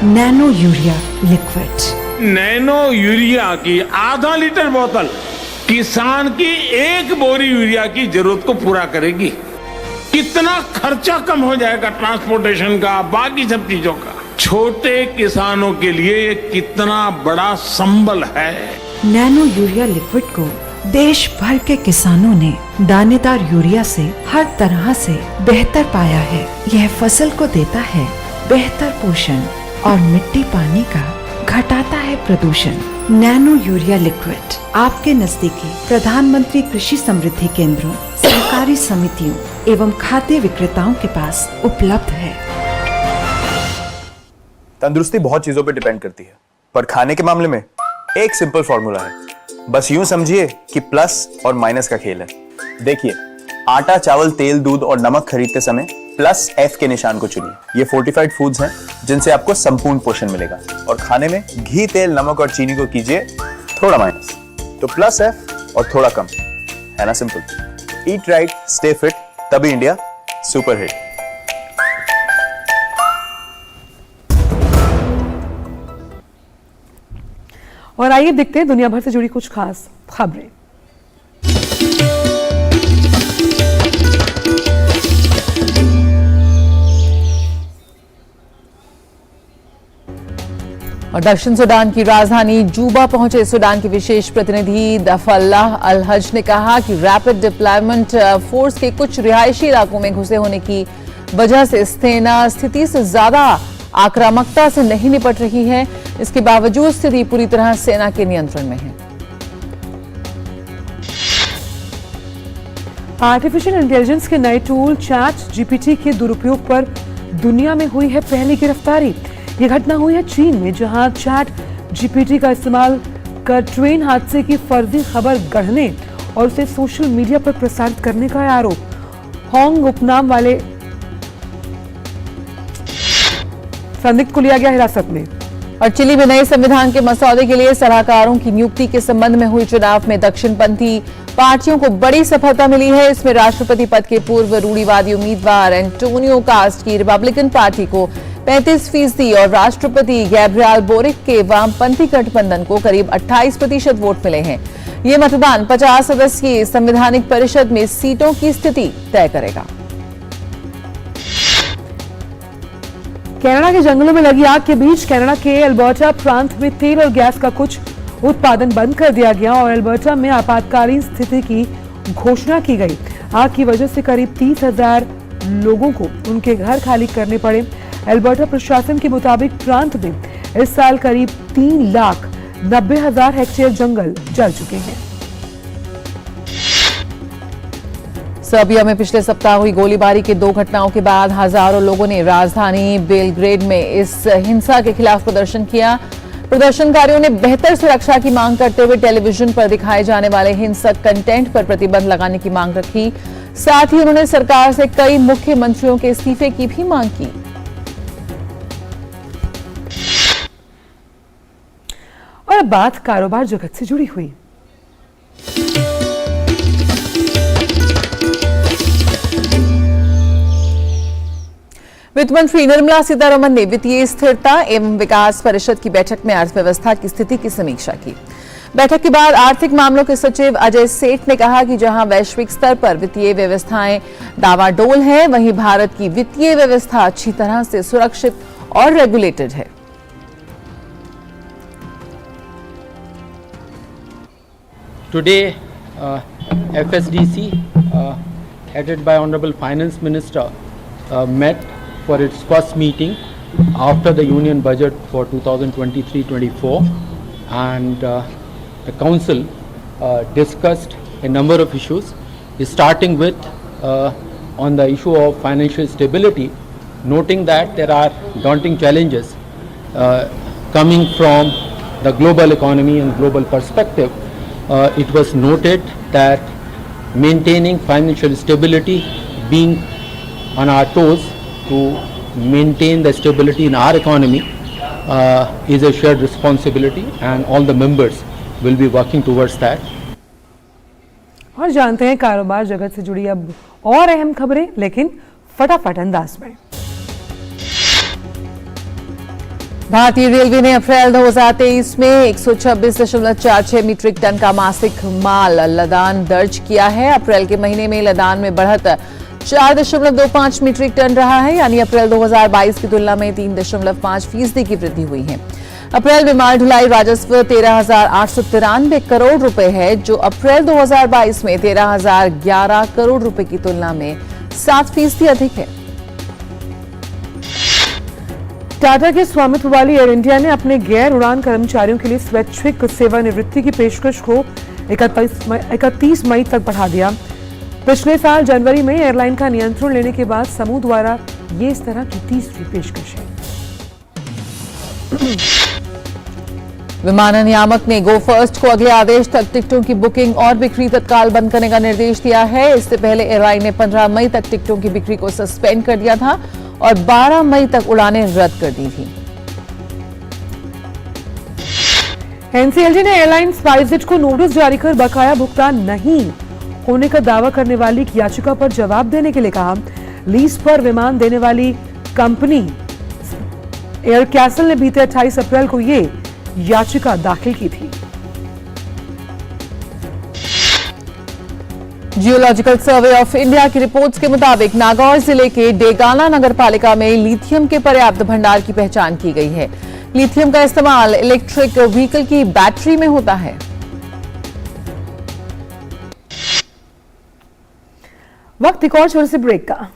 nano urea liquid. Nano urea की आधा लीटर बोतल किसान की 1 बोरी यूरिया की जरूरत को पूरा करेगी। कितना खर्चा कम हो जाएगा ट्रांसपोर्टेशन का, बाकी सब चीजों का। छोटे किसानों के लिए ये कितना बड़ा संबल है। नैनो यूरिया लिक्विड को देश भर के किसानों ने दानेदार यूरिया से हर तरह से बेहतर पाया है। यह फसल को देता है बेहतर पोषण और मिट्टी पानी का घटाता है प्रदूषण। नैनो यूरिया लिक्विड आपके नजदीकी प्रधानमंत्री कृषि समृद्धि केंद्रों, सहकारी समितियों एवं खाद्य विक्रेताओं के पास उपलब्ध है। तंदुरुस्ती बहुत चीजों पे डिपेंड करती है, पर खाने के मामले में एक सिंपल फॉर्मूला है। बस यूं समझिए कि प्लस और माइनस का खेल है। देखिए, आटा, चावल, तेल, दूध और नमक खरीदते समय प्लस F के निशान को चुनिए। ये फोर्टिफाइड फूड्स हैं जिनसे आपको संपूर्ण पोषण मिलेगा। और खाने में घी, तेल, नमक और चीनी को कीजिए थोड़ा माइनस। तो प्लस F और थोड़ा कम, है ना simple. Eat right, stay fit, तभी इंडिया सुपर हिट। और आइए देखते हैं दुनिया भर से जुड़ी कुछ खास खबरें। और दक्षिण सूडान की राजधानी जूबा पहुंचे सूडान के विशेष प्रतिनिधि दफल्लाह अल हज ने कहा कि रैपिड डिप्लॉयमेंट फोर्स के कुछ रिहायशी इलाकों में घुसे होने की वजह से सेना स्थिति से ज्यादा आक्रामकता से नहीं निपट रही है। इसके बावजूद स्थिति पूरी तरह सेना के नियंत्रण में है। आर्टिफिशियल इंटेलिजेंस के नए टूल चैट जीपीटी के दुरुपयोग पर दुनिया में हुई है पहली गिरफ्तारी। ये घटना हुई है चीन में, जहां चैट जीपीटी का इस्तेमाल कर ट्रेन हादसे की फर्जी खबर गढ़ने और उसे सोशल मीडिया पर प्रसारित करने का है आरोप। होंग उपनाम वाले संदिग्ध को लिया गया हिरासत में। और चिली में नए संविधान के मसौदे के लिए सलाहकारों की नियुक्ति के संबंध में हुई चुनाव में दक्षिणपंथी पार्टियों को बड़ी सफलता मिली है। इसमें राष्ट्रपति पद के पूर्व रूढ़िवादी उम्मीदवार एंटोनियो कास्ट की रिपब्लिकन पार्टी को 35% और राष्ट्रपति गैब्रियल बोरिक के वामपंथी गठबंधन को करीब 28% वोट मिले हैं। ये मतदान 50 सदस्यीय संवैधानिक परिषद में सीटों की स्थिति तय करेगा। कनाडा के जंगलों में लगी आग के बीच कनाडा के अल्बर्टा प्रांत में तेल और गैस का कुछ उत्पादन बंद कर दिया गया और अल्बर्टा में आपातकालीन स्थिति की घोषणा की गई। आग की वजह से करीब 30,000 लोगों को उनके घर खाली करने पड़े। अल्बर्टा प्रशासन के मुताबिक प्रांत में इस साल करीब 3,90,000 हेक्टेयर जंगल जल चुके हैं। सर्बिया में पिछले सप्ताह हुई गोलीबारी के 2 घटनाओं के बाद हजारों लोगों ने राजधानी बेलग्रेड में इस हिंसा के खिलाफ प्रदर्शन किया। प्रदर्शनकारियों ने बेहतर सुरक्षा की मांग करते हुए टेलीविजन पर दिखाए जाने वाले हिंसक कंटेंट पर प्रतिबंध लगाने की मांग रखी। साथ ही उन्होंने सरकार से कई मुख्यमंत्रियों के इस्तीफे की भी मांग की। और अब बात कारोबार जगत से जुड़ी हुई। वित्त मंत्री निर्मला सीतारमण ने वित्तीय स्थिरता एवं विकास परिषद की बैठक में अर्थव्यवस्था की स्थिति की समीक्षा की। बैठक के बाद आर्थिक मामलों के सचिव अजय सेठ ने कहा कि जहां वैश्विक स्तर पर वित्तीय व्यवस्थाएं दावाडोल है, वहीं भारत की वित्तीय व्यवस्था अच्छी तरह से सुरक्षित और रेगुलेटेड है। Today, FSDC, headed by Honorable Finance Minister, met for its first meeting after the Union Budget for 2023-24, and the Council discussed a number of issues, starting with on the issue of financial stability, noting that there are daunting challenges coming from the global economy and global perspective. It was noted that maintaining financial stability, being on our toes to maintain the stability in our economy is a shared responsibility, and all the members will be working towards that. और जानते हैं कारोबार जगत से जुड़ी अब और अहम खबरें, लेकिन फटाफट अंदाज में। भारतीय रेलवे ने अप्रैल 2023 में 126.46 मीट्रिक टन का मासिक माल लदान दर्ज किया है। अप्रैल के महीने में लदान में बढ़त 4.25 मीट्रिक टन रहा है, यानी अप्रैल 2022 की तुलना में 3.5% की वृद्धि हुई है। अप्रैल में माल ढुलाई राजस्व 13,893 करोड़ रुपए है, जो अप्रैल 2022 में 13,011 करोड़ रुपए की तुलना में 7% अधिक है। टाटा के स्वामित्व वाली एयर इंडिया ने अपने गैर उड़ान कर्मचारियों के लिए स्वैच्छिक सेवानिवृत्ति की पेशकश को 31 मई तक बढ़ा दिया। पिछले साल जनवरी में एयरलाइन का नियंत्रण लेने के बाद समूह द्वारा ये इस तरह की तीसरी पेशकश है। विमानन नियामक ने गो फर्स्ट को अगले आदेश तक टिकटों की बुकिंग और बिक्री तत्काल बंद करने का निर्देश दिया है। इससे पहले एयरलाइन ने 15 मई तक टिकटों की बिक्री को सस्पेंड कर दिया था और 12 मई तक उड़ानें रद्द कर दी थी। एनसीएलटी ने एयरलाइन स्पाइसजेट को नोटिस जारी कर बकाया भुगतान नहीं होने का दावा करने वाली एक याचिका पर जवाब देने के लिए कहा। लीज पर विमान देने वाली कंपनी एयर कैसल ने बीते 28 अप्रैल को ये याचिका दाखिल की थी। जियोलॉजिकल सर्वे ऑफ इंडिया की रिपोर्ट्स के मुताबिक नागौर जिले के डेगाना नगर पालिका में लिथियम के पर्याप्त भंडार की पहचान की गई है। लिथियम का इस्तेमाल इलेक्ट्रिक व्हीकल की बैटरी में होता है। वक्त एक और छोटे से ब्रेक का।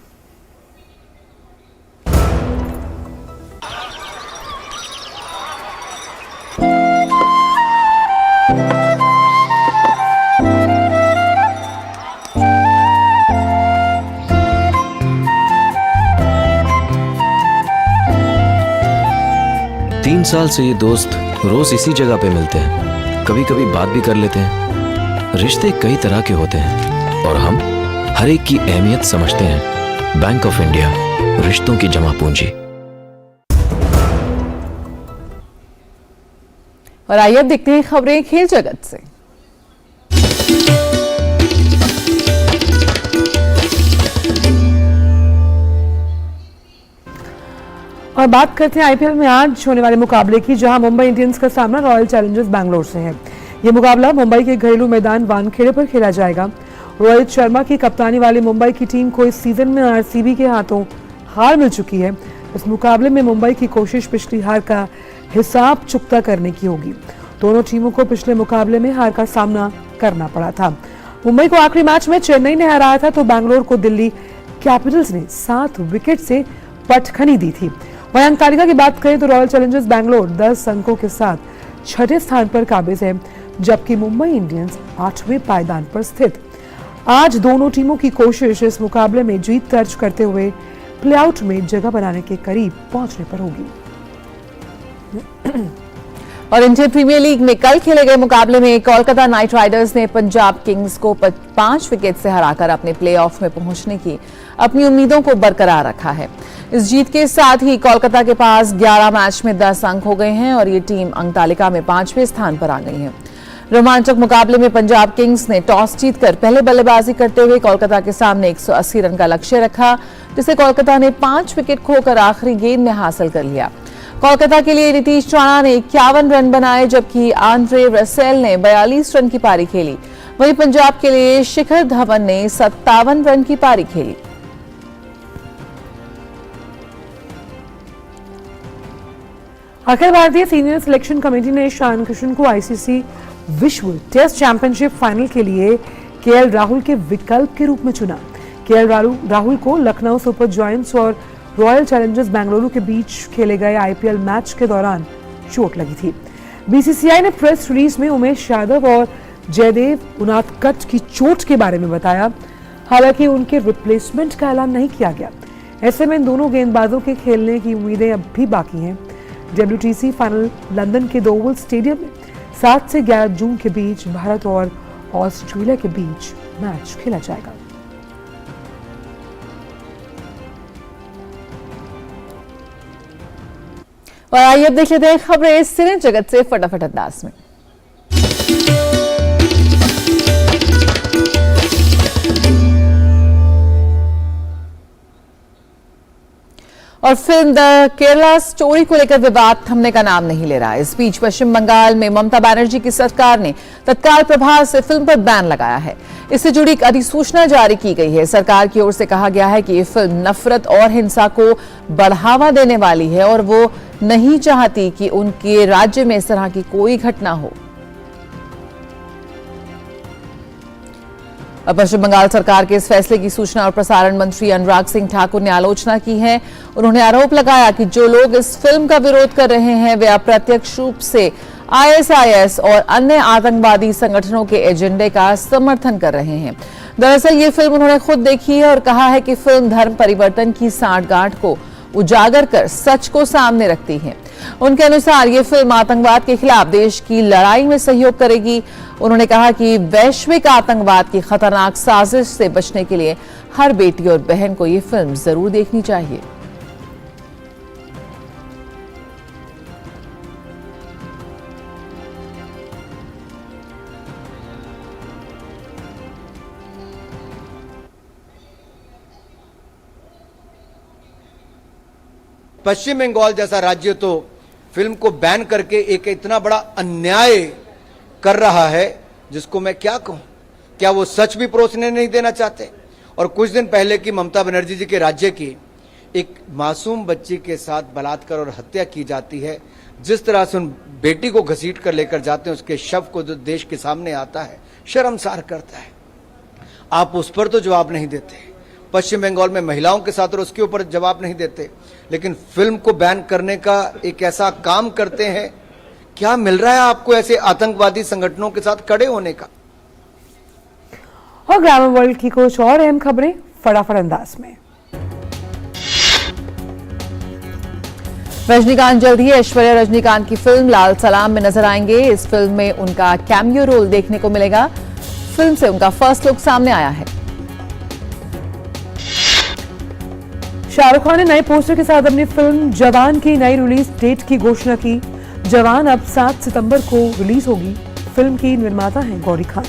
तीन साल से ये दोस्त रोज इसी जगह पे मिलते हैं, कभी कभी बात भी कर लेते हैं। रिश्ते कई तरह के होते हैं और हम हर एक की अहमियत समझते हैं। बैंक ऑफ इंडिया, रिश्तों की जमा पूंजी। और आइए अब देखते हैं खबरें खेल जगत से। और बात करते हैं आईपीएल में आज होने वाले मुकाबले की, जहां मुंबई इंडियंस का सामना रॉयल चैलेंजर्स बैंगलोर से है। यह मुकाबला मुंबई के घरेलू मैदान वानखेड़े पर खेला जाएगा। रोहित शर्मा की कप्तानी वाली मुंबई की टीम को इस सीजन में आरसीबी के हाथों हार मिल चुकी है। इस मुकाबले में मुंबई की कोशिश पिछली हार का हिसाब चुकता करने की होगी। दोनों टीमों को पिछले मुकाबले में हार का सामना करना पड़ा था। मुंबई को आखिरी मैच में चेन्नई ने हराया था, तो बैंगलोर को दिल्ली कैपिटल्स ने 7 विकेट से पटखनी दी थी। वहीं अंक तालिका की बात करें तो रॉयल चैलेंजर्स बैंगलोर 10 अंकों के साथ 6ठे स्थान पर काबिज है, जबकि मुंबई इंडियंस 8वें पायदान पर स्थित। आज दोनों टीमों की कोशिश इस मुकाबले में जीत दर्ज करते हुए प्लेआउट में जगह बनाने के करीब पहुंचने पर होगी। और इंडियन प्रीमियर लीग में कल खेले गए मुकाबले में कोलकाता नाइट राइडर्स ने पंजाब किंग्स को 5 विकेट से हराकर अपने प्लेऑफ में पहुंचने की अपनी उम्मीदों को बरकरार रखा है। इस जीत के साथ ही कोलकाता के पास 11 मैच में 10 अंक हो गए हैं और ये टीम अंक तालिका में 5वें स्थान पर आ गई है। रोमांचक मुकाबले में पंजाब किंग्स ने टॉस जीतकर पहले बल्लेबाजी करते हुए कोलकाता के सामने 180 रन का लक्ष्य रखा, जिसे कोलकाता ने 5 विकेट खोकर आखिरी गेंद में हासिल कर लिया। कोलकाता के लिए नीतीश राणा ने 51 रन बनाए, जबकि आंद्रे रसेल ने 42 रन की पारी खेली। वहीं पंजाब के लिए शिखर धवन ने 57 रन की पारी खेली। Akhil Bharatiya senior selection committee ने ईशान किशन को आईसीसी विश्व टेस्ट चैंपियनशिप फाइनल के लिए केएल राहुल के विकल्प के रूप में चुना। केएल राहुल को लखनऊ सुपर जायंट्स और रॉयल चैलेंजर्स बेंगलुरु के बीच खेले गए आईपीएल मैच के दौरान चोट लगी थी। बीसीसीआई ने प्रेस रिलीज में उमेश यादव और जयदेव उनादकट की चोट के बारे में बताया, हालांकि उनके रिप्लेसमेंट का ऐलान नहीं किया गया। ऐसे में इन दोनों गेंदबाजों के खेलने की उम्मीदें अब भी बाकी हैं। WTC फाइनल लंदन के द ओवल स्टेडियम में 7 से 11 जून के बीच भारत और ऑस्ट्रेलिया के बीच मैच खेला जाएगा। और आइए अब देख लेते हैं खबरें सिने जगत से फटाफट अंदाज में। और फिल्म द केरला स्टोरी को लेकर विवाद थमने का नाम नहीं ले रहा। इस बीच पश्चिम बंगाल में ममता बनर्जी की सरकार ने तत्काल प्रभाव से फिल्म पर बैन लगाया है। इससे जुड़ी एक अधिसूचना जारी की गई है। सरकार की ओर से कहा गया है कि ये फिल्म नफरत और हिंसा को बढ़ावा देने वाली है और वो नहीं चाहती कि उनके राज्य में इस तरह की कोई घटना हो। पश्चिम बंगाल सरकार के इस फैसले की सूचना और प्रसारण मंत्री अनुराग सिंह ठाकुर ने आलोचना की है। उन्होंने आरोप लगाया कि जो लोग इस फिल्म का विरोध कर रहे हैं वे अप्रत्यक्ष रूप से ISIS और अन्य आतंकवादी संगठनों के एजेंडे का समर्थन कर रहे हैं। दरअसल ये फिल्म उन्होंने खुद देखी है और कहा है कि फिल्म धर्म परिवर्तन की सांठगांठ को उजागर कर सच को सामने रखती है। उनके अनुसार ये फिल्म आतंकवाद के खिलाफ देश की लड़ाई में सहयोग करेगी। उन्होंने कहा कि वैश्विक आतंकवाद की खतरनाक साजिश से बचने के लिए हर बेटी और बहन को ये फिल्म जरूर देखनी चाहिए। पश्चिम बंगाल जैसा राज्य तो फिल्म को बैन करके एक इतना बड़ा अन्याय कर रहा है जिसको मैं क्या कहूं। क्या वो सच भी परोसने नहीं देना चाहते? और कुछ दिन पहले की ममता बनर्जी जी के राज्य की एक मासूम बच्ची के साथ बलात्कार और हत्या की जाती है। जिस तरह से उन बेटी को घसीट कर लेकर जाते हैं, उसके शव को जो देश के सामने आता है, शर्मसार करता है। आप उस पर तो जवाब नहीं देते। पश्चिम बंगाल में महिलाओं के साथ और उसके ऊपर जवाब नहीं देते, लेकिन फिल्म को बैन करने का एक ऐसा काम करते हैं। क्या मिल रहा है आपको ऐसे आतंकवादी संगठनों के साथ खड़े होने का? और ग्रामीण वर्ल्ड की कुछ और अहम खबरें फटाफट अंदाज में। रजनीकांत जल्द ही ऐश्वर्या रजनीकांत की फिल्म लाल सलाम में नजर आएंगे। इस फिल्म में उनका कैमियो रोल देखने को मिलेगा। फिल्म से उनका फर्स्ट लुक सामने आया है। शाहरुख खान ने नए पोस्टर के साथ अपनी फिल्म जवान की नई रिलीज डेट की घोषणा की। जवान अब 7 सितंबर को रिलीज होगी। फिल्म की निर्माता हैं गौरी खान।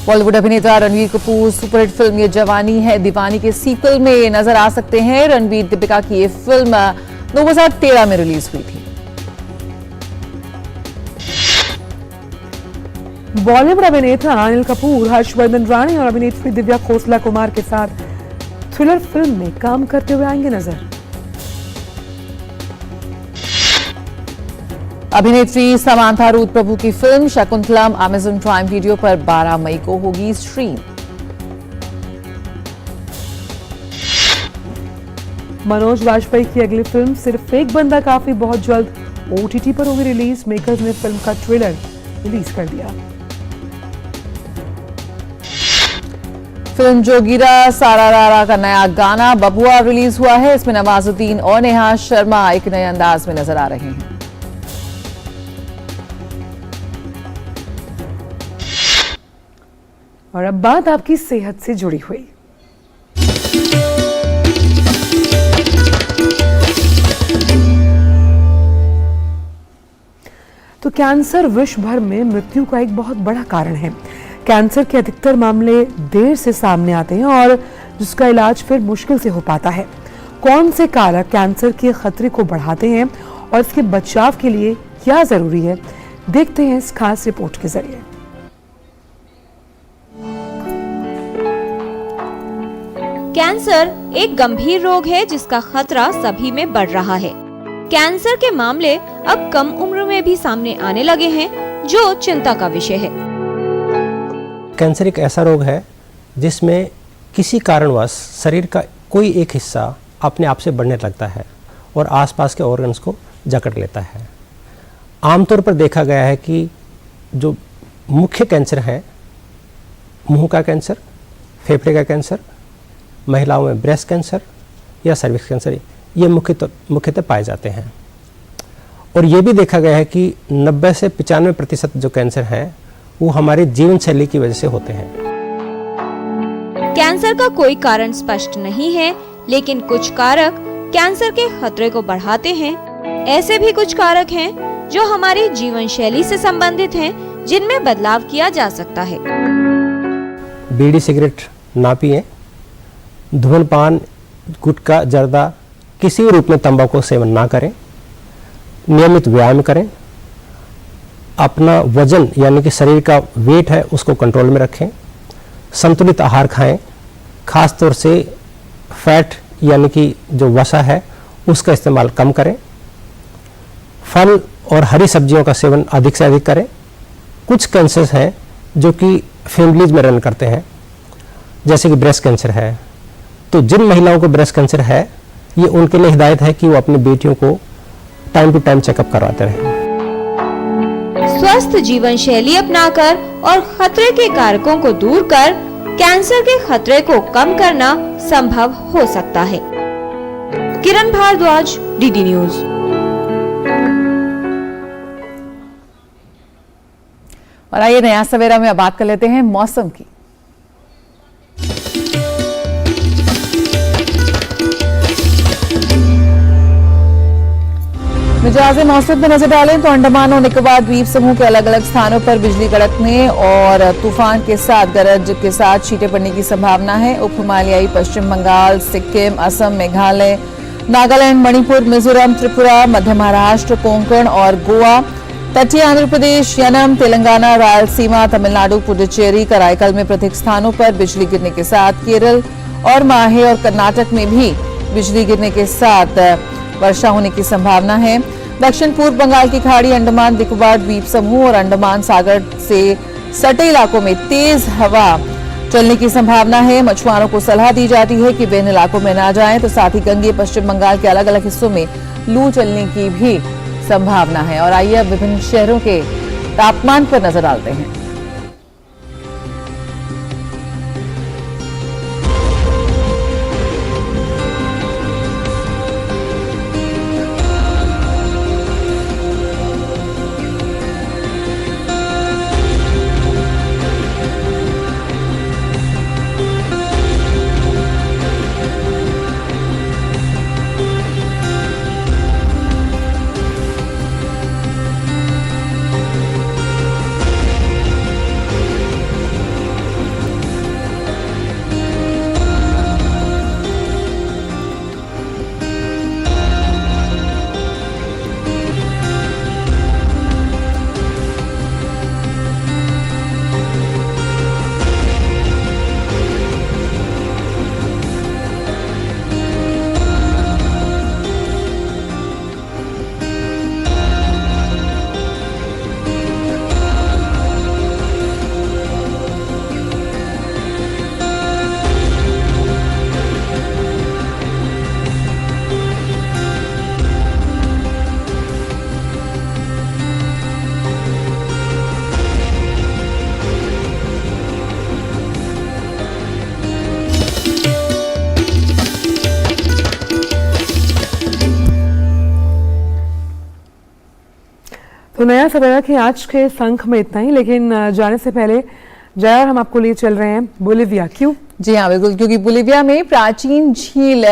बॉलीवुड अभिनेता रणवीर कपूर सुपरहिट फिल्म ये जवानी है दीवानी के सीक्वल में नजर आ सकते हैं। रणवीर दीपिका की ये फिल्म 2013 में रिलीज हुई थी। बॉलीवुड अभिनेता अनिल कपूर हर्षवर्धन राणे और अभिनेत्री दिव्या खोसला कुमार के साथ थ्रिलर फिल्म में काम करते हुए आएंगे नजर। अभिनेत्री समांथा रूथ प्रभु की film Shakuntalam Amazon prime video पर 12 मई को होगी स्ट्रीम। मनोज वाजपेयी की अगली फिल्म सिर्फ एक बंदा काफी बहुत जल्द OTT पर होगी रिलीज। मेकर्स ने फिल्म का ट्रेलर रिलीज कर दिया। फिल्म जोगीरा सारारारा का नया गाना बबुआ रिलीज हुआ है। इसमें नवाजुद्दीन और नेहा शर्मा एक नए अंदाज में नजर आ रहे हैं। और अब बात आपकी सेहत से जुड़ी हुई। तो कैंसर विश्व भर में मृत्यु का एक बहुत बड़ा कारण है। कैंसर के अधिकतर मामले देर से सामने आते हैं और जिसका इलाज फिर मुश्किल से हो पाता है। कौन से कारक कैंसर के खतरे को बढ़ाते हैं और इसके बचाव के लिए क्या जरूरी है, देखते हैं इस खास रिपोर्ट के जरिए। कैंसर एक गंभीर रोग है जिसका खतरा सभी में बढ़ रहा है। कैंसर के मामले अब कम उम्र में भी सामने आने लगे हैं, जो चिंता का विषय है। कैंसर एक ऐसा रोग है जिसमें किसी कारणवश शरीर का कोई एक हिस्सा अपने आप से बढ़ने लगता है और आसपास के ऑर्गन्स को जकड़ लेता है। आमतौर पर देखा गया है कि जो मुख्य कैंसर है, मुंह का कैंसर, फेफड़े का कैंसर, महिलाओं में ब्रेस्ट कैंसर या सर्विक्स कैंसर, ये मुख्यतः पाए जाते हैं। और ये भी देखा गया है कि 90 से 95% जो कैंसर हैं वो हमारी जीवन शैली की वजह से होते हैं। कैंसर का कोई कारण स्पष्ट नहीं है, लेकिन कुछ कारक कैंसर के खतरे को बढ़ाते हैं। ऐसे भी कुछ कारक हैं जो हमारी जीवन शैली से संबंधित हैं, जिनमें बदलाव किया जा सकता है। बीड़ी सिगरेट ना पिएं, धूम्रपान, गुटखा, जर्दा, किसी भी रूप में तंबाकू सेवन ना करें, नियमित व्यायाम करें, अपना वजन यानी कि शरीर का वेट है उसको कंट्रोल में रखें, संतुलित आहार खाएं, खास तौर से फैट यानी कि जो वसा है उसका इस्तेमाल कम करें, फल और हरी सब्जियों का सेवन अधिक से अधिक करें। कुछ कैंसर्स हैं जो कि फैमिलीज में रन करते हैं, जैसे कि ब्रेस्ट कैंसर है, तो जिन महिलाओं को ब्रेस्ट कैंसर है ये उनके लिए हिदायत है कि वो अपनी बेटियों को टाइम टू टाइम चेकअप करवाते रहें। स्वस्थ जीवन शैली अपनाकर और खतरे के कारकों को दूर कर कैंसर के खतरे को कम करना संभव हो सकता है। किरण भारद्वाज, डीडी न्यूज। और आइए नया सवेरा में अब बात कर लेते हैं मौसम की। मिजाज मौसम पर नजर डालें तो अंडमान और निकोबार द्वीप समूह के अलग अलग स्थानों पर बिजली कड़कने और तूफान के साथ गरज के साथ छींटे पड़ने की संभावना है। उप हिमालयी पश्चिम बंगाल, सिक्किम, असम, मेघालय, नागालैंड, मणिपुर, मिजोरम, त्रिपुरा, मध्य महाराष्ट्र, कोंकण और गोवा, तटीय आंध्र प्रदेश, यनम, तेलंगाना, रायलसीमा, तमिलनाडु, पुडुचेरी, कराईकल में प्रत्येक स्थानों पर बिजली गिरने के साथ केरल और माहे और कर्नाटक में भी बिजली गिरने के साथ वर्षा होने की संभावना है। दक्षिण पूर्व बंगाल की खाड़ी, अंडमान निकोबार द्वीप समूह और अंडमान सागर से सटे इलाकों में तेज हवा चलने की संभावना है। मछुआरों को सलाह दी जाती है कि वे इन इलाकों में ना जाएं, तो साथ ही गंगे पश्चिम बंगाल के अलग अलग हिस्सों में लू चलने की भी संभावना है। और आइए अब विभिन्न शहरों के तापमान पर नजर डालते हैं। तो नया सवेरा के आज के संख में इतना ही, लेकिन जाने से पहले जया हम आपको लिए चल रहे हैं बोलिविया। क्यों? जी हाँ बिल्कुल, क्योंकि बोलिविया में प्राचीन झील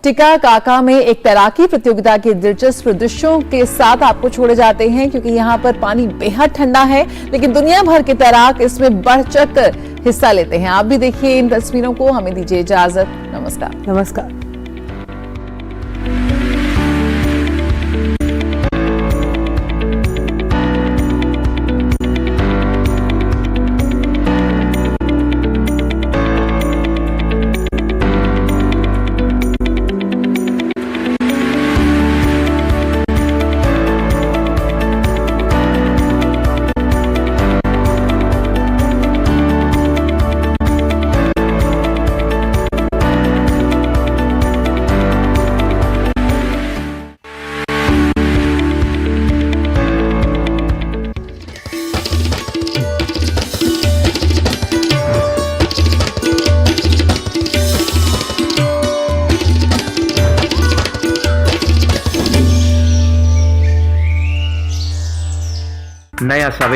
टिकाकाका में एक तैराकी प्रतियोगिता के दिलचस्प दृश्यों के साथ आपको छोड़े जाते हैं, क्योंकि यहाँ पर पानी बेहद ठंडा है, लेकिन दुनिया भर के तैराक इसमें बढ़ चढ़कर हिस्सा लेते हैं। आप भी देखिए इन तस्वीरों को। हमें दीजिए इजाजत। नमस्कार। नमस्कार। नया सवेरा।